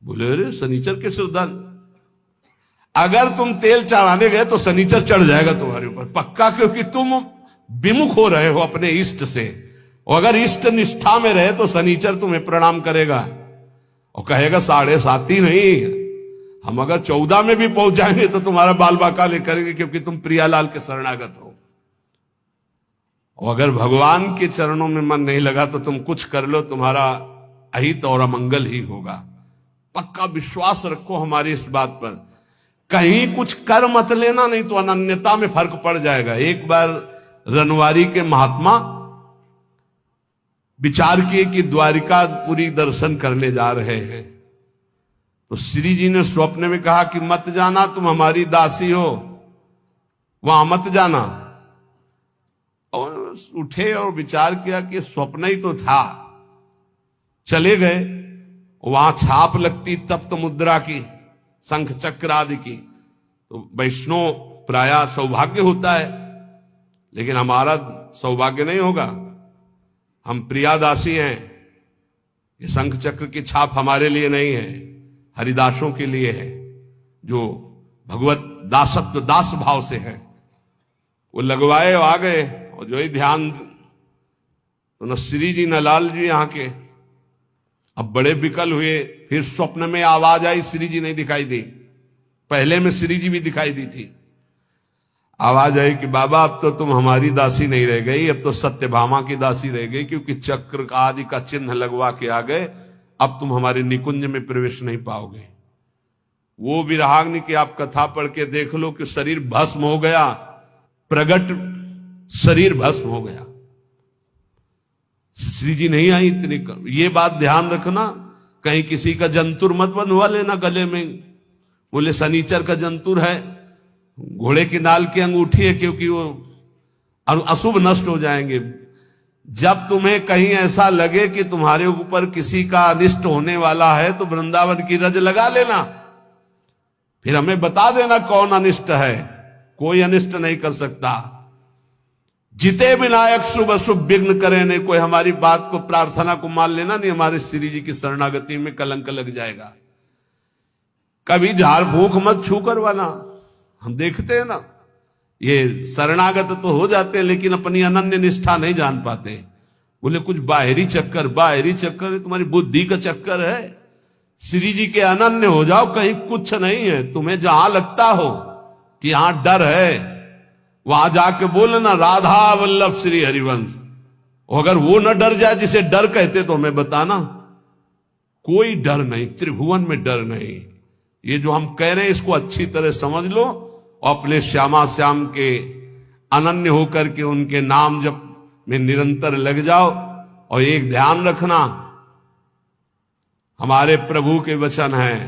बोले अरे शनिचर के श्रद्धान, अगर तुम तेल चढ़ाने गए तो शनिचर चढ़ जाएगा तुम्हारे ऊपर पक्का, क्योंकि तुम विमुख हो रहे हो अपने इष्ट से। और अगर इष्ट निष्ठा में रहे तो शनिचर तुम्हें प्रणाम करेगा और कहेगा 7.5 नहीं, हम अगर 14 में भी पहुंच जाएंगे तो तुम्हारा बाल बाकाले करेंगे, क्योंकि तुम प्रियालाल के शरणागत हो। और अगर भगवान के चरणों में मन नहीं लगा तो तुम कुछ कर लो, तुम्हारा अहित और अमंगल ही होगा। पक्का विश्वास रखो हमारी इस बात पर। कहीं कुछ कर मत लेना, नहीं तो अनन्यता में फर्क पड़ जाएगा। एक बार रनवारी के महात्मा विचार किए कि द्वारिकापुरी दर्शन करने जा रहे हैं। तो श्री जी ने स्वप्न में कहा कि मत जाना, तुम हमारी दासी हो, वहां मत जाना। और उठे और विचार किया कि स्वप्न ही तो था। चले गए, वहां छाप लगती तप्त मुद्रा की, शंख चक्र आदि की। तो वैष्णव प्राय सौभाग्य होता है, लेकिन हमारा सौभाग्य नहीं होगा। हम प्रियादासी हैं। ये शंख चक्र की छाप हमारे लिए नहीं है, हरिदासों के लिए है, जो भगवत दासत्व दास भाव से है। वो लगवाए आ गए, और जो ही ध्यान, तो न श्री जी न लाल जी यहाँ के। अब बड़े विकल हुए। फिर स्वप्न में आवाज आई, श्री जी नहीं दिखाई दी। पहले में श्री जी भी दिखाई दी थी। आवाज आई कि बाबा अब तो तुम हमारी दासी नहीं रह गई, अब तो सत्यभामा की दासी रह गई, क्योंकि चक्र आदि का चिन्ह लगवा के आ गए। अब तुम हमारे निकुंज में प्रवेश नहीं पाओगे। वो विराग्नि की आप कथा पढ़ के देख लो कि शरीर भस्म हो गया, प्रगट शरीर भस्म हो गया। श्री जी नहीं आई इतनी। ये बात ध्यान रखना, कहीं किसी का जंतुर मत बंधवा लेना गले में। बोले शनिचर का जंतुर है, घोड़े की नाल की अंगूठी है, क्योंकि वो अशुभ नष्ट हो जाएंगे। जब तुम्हें कहीं ऐसा लगे कि तुम्हारे ऊपर किसी का अनिष्ट होने वाला है, तो वृंदावन की रज लगा लेना, फिर हमें बता देना कौन अनिष्ट है। कोई अनिष्ट नहीं कर सकता। जिते विनायक शुभ अशुभ विघ्न करे नहीं। कोई हमारी बात को, प्रार्थना को मान लेना नहीं, हमारे श्री जी की शरणागति में कलंक लग जाएगा। कभी झाड़ फूंक मत छू करवाना। हम देखते हैं ना, ये शरणागत तो हो जाते हैं, लेकिन अपनी अनन्य निष्ठा नहीं जान पाते। बोले कुछ बाहरी चक्कर, बाहरी चक्कर है, तुम्हारी बुद्धि का चक्कर है। श्री जी के अनन्य हो जाओ, कहीं कुछ नहीं है। तुम्हें जहां लगता हो कि यहां डर है, वहां जाके बोलना राधा वल्लभ श्री हरिवंश। और अगर वो न डर जाए जिसे डर कहते, तो हमें बताना। कोई डर नहीं, त्रिभुवन में डर नहीं। ये जो हम कह रहे हैं, इसको अच्छी तरह समझ लो, और अपने श्यामा श्याम के अनन्य होकर के उनके नाम जप में निरंतर लग जाओ। और एक ध्यान रखना, हमारे प्रभु के वचन हैं,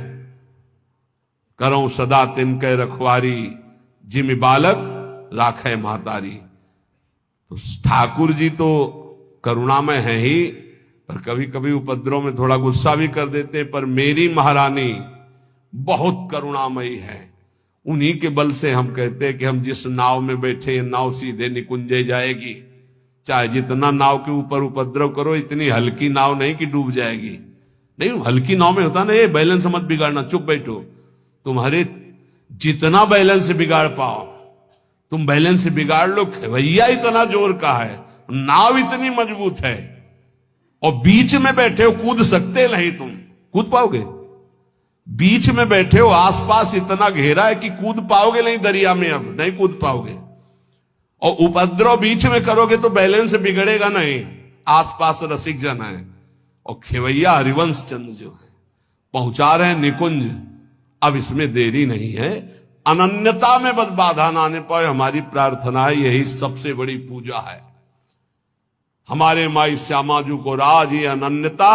करो सदा तिनके रखवारी, जिमि बालक राखे महतारी। तो ठाकुर जी तो करुणामय है ही, पर कभी कभी उपद्रव में थोड़ा गुस्सा भी कर देते। पर मेरी महारानी बहुत करुणामयी है। उन्हीं के बल से हम कहते हैं कि हम जिस नाव में बैठे, ये नाव सीधे निकुंजे जाएगी। चाहे जितना नाव के ऊपर उपद्रव करो, इतनी हल्की नाव नहीं कि डूब जाएगी। नहीं, हल्की नाव में होता ना, ये बैलेंस मत बिगाड़ना, चुप बैठो। तुम्हारे जितना बैलेंस बिगाड़ पाओ तुम बैलेंस बिगाड़ लो। भैया इतना जोर का है, नाव इतनी मजबूत है, और बीच में बैठे हो, कूद सकते नहीं। तुम कूद पाओगे? बीच में बैठे हो, आसपास इतना घेरा है कि कूद पाओगे नहीं दरिया में, अब नहीं कूद पाओगे। और उपद्रव बीच में करोगे तो बैलेंस बिगड़ेगा नहीं। आसपास रसिक जन है, और खेवैया हरिवंश चंद्र जो है पहुंचा रहे हैं निकुंज। अब इसमें देरी नहीं है। अनन्यता में बस बाधा ना आने पाए, हमारी प्रार्थना है। यही सबसे बड़ी पूजा है। हमारे माई श्यामा जी को राज ये अनन्यता,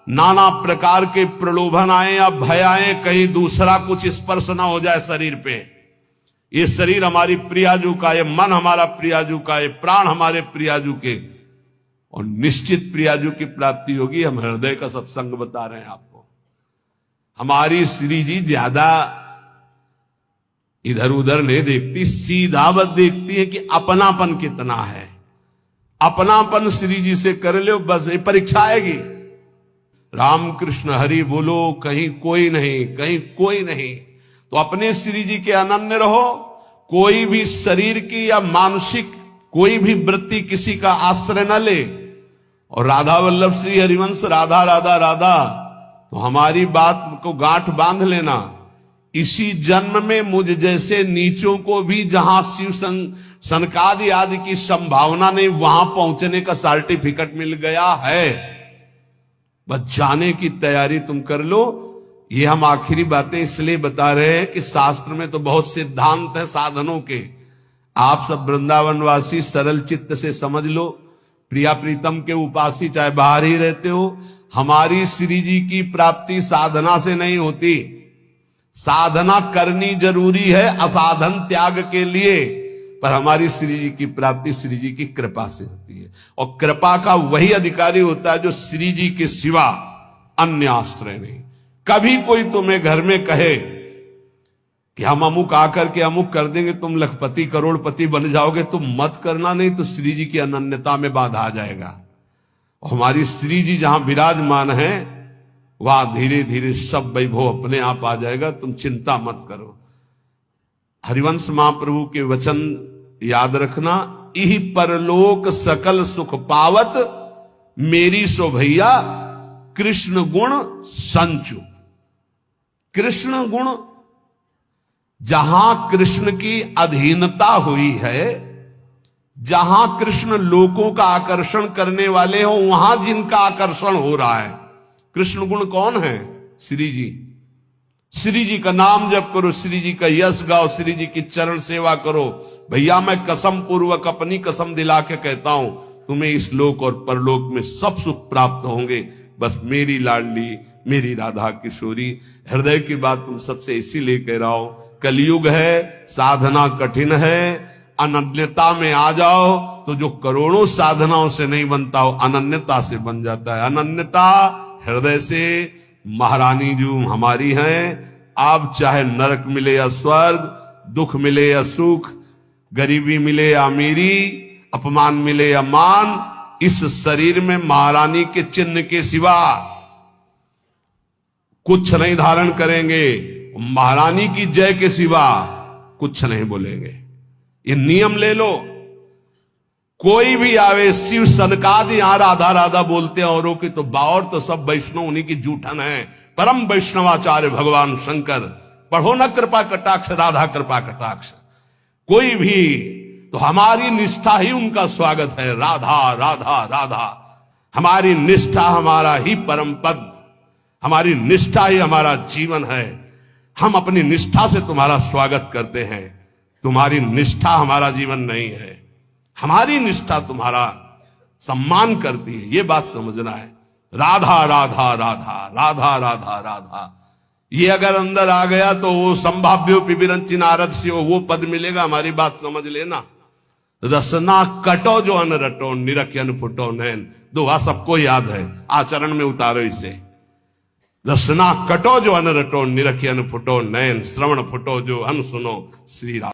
नाना प्रकार के प्रलोभन आए या भय आए, कहीं दूसरा कुछ स्पर्श ना हो जाए शरीर पे। ये शरीर हमारी प्रियाजू का, ये मन हमारा प्रियाजू का, ये प्राण हमारे प्रियाजू के, और निश्चित प्रियाजू की प्राप्ति होगी। हम हृदय का सत्संग बता रहे हैं आपको। हमारी श्री जी ज्यादा इधर उधर नहीं देखती, सीधा बस देखती है कि अपनापन कितना है। अपनापन श्री जी से कर लो, बस ये परीक्षा आएगी। राम कृष्ण हरि बोलो, कहीं कोई नहीं, कहीं कोई नहीं। तो अपने श्री जी के अनन्य रहो। कोई भी शरीर की या मानसिक कोई भी वृत्ति किसी का आश्रय न ले। और राधा वल्लभ श्री हरिवंश, राधा राधा राधा, तो हमारी बात को गांठ बांध लेना। इसी जन्म में मुझ जैसे नीचों को भी जहां शिव सनकादि आदि की संभावना नहीं, वहां पहुंचने का सर्टिफिकेट मिल गया है। बस जाने की तैयारी तुम कर लो। ये हम आखिरी बातें इसलिए बता रहे हैं कि शास्त्र में तो बहुत सिद्धांत है साधनों के। आप सब वृंदावनवासी सरल चित्त से समझ लो, प्रिया प्रीतम के उपासी चाहे बाहर ही रहते हो, हमारी श्री जी की प्राप्ति साधना से नहीं होती। साधना करनी जरूरी है असाधन त्याग के लिए, पर हमारी श्री जी की प्राप्ति श्री जी की कृपा से होती है। और कृपा का वही अधिकारी होता है जो श्री जी के सिवा अन्य आश्रय नहीं। कभी कोई तुम्हें घर में कहे कि हम अमुक आकर के अमुक कर देंगे, तुम लखपति करोड़पति बन जाओगे, तुम मत करना, नहीं तो श्री जी की अनन्यता में बाधा आ जाएगा। और हमारी श्री जी जहां विराजमान है वहां धीरे धीरे सब वैभव अपने आप आ जाएगा, तुम चिंता मत करो। हरिवंश महाप्रभु के वचन याद रखना, इह परलोक सकल सुख पावत, मेरी सो भैया कृष्ण गुण संचु। कृष्ण गुण, जहां कृष्ण की अधीनता हुई है, जहां कृष्ण लोगों का आकर्षण करने वाले हो, वहां जिनका आकर्षण हो रहा है। कृष्ण गुण कौन है? श्री जी। श्री जी का नाम जप करो, श्री जी का यश गाओ, श्री जी की चरण सेवा करो। भैया मैं कसम पूर्वक अपनी कसम दिला के कहता हूं, तुम्हें इस लोक और परलोक में सब सुख प्राप्त होंगे। बस मेरी लाडली, मेरी राधा किशोरी, हृदय की बात तुम सबसे इसीलिए कह रहा हूं, कलयुग है, साधना कठिन है, अनन्यता में आ जाओ तो जो करोड़ों साधनाओं से नहीं बनता हो अनन्यता से बन जाता है। अनन्यता हृदय से। महारानी जो हमारी हैं, आप चाहे नरक मिले या स्वर्ग, दुख मिले या सुख, गरीबी मिले या अमीरी, अपमान मिले या मान, इस शरीर में महारानी के चिन्ह के सिवा कुछ नहीं धारण करेंगे। महारानी की जय के सिवा कुछ नहीं बोलेंगे। ये नियम ले लो। कोई भी आवे, शिव सनकादि यहां राधा राधा बोलते हैं औरों की, तो बावर तो सब वैष्णव उन्हीं की जूठन है। परम वैष्णवाचार्य भगवान शंकर, पढ़ो न कृपा कटाक्ष, राधा कृपा कटाक्ष। कोई भी तो हमारी निष्ठा ही उनका स्वागत है। राधा राधा राधा, हमारी निष्ठा हमारा ही परम पद, हमारी निष्ठा ही हमारा जीवन है। हम अपनी निष्ठा से तुम्हारा स्वागत करते हैं, तुम्हारी निष्ठा हमारा जीवन नहीं है। हमारी निष्ठा तुम्हारा सम्मान करती है, ये बात समझना है। राधा राधा राधा राधा राधा राधा, ये अगर अंदर आ गया तो वो संभाव्यो पिबिरंची नारद से वो पद मिलेगा। हमारी बात समझ लेना। रसना कटो जो अन रटो, निरख अन फुटो नैन, दोहा सबको याद है, आचरण में उतारो इसे। रसना कटो जो अन रटो, निरख अन फुटो नैन, श्रवण फुटो जो अन सुनो, श्री राम।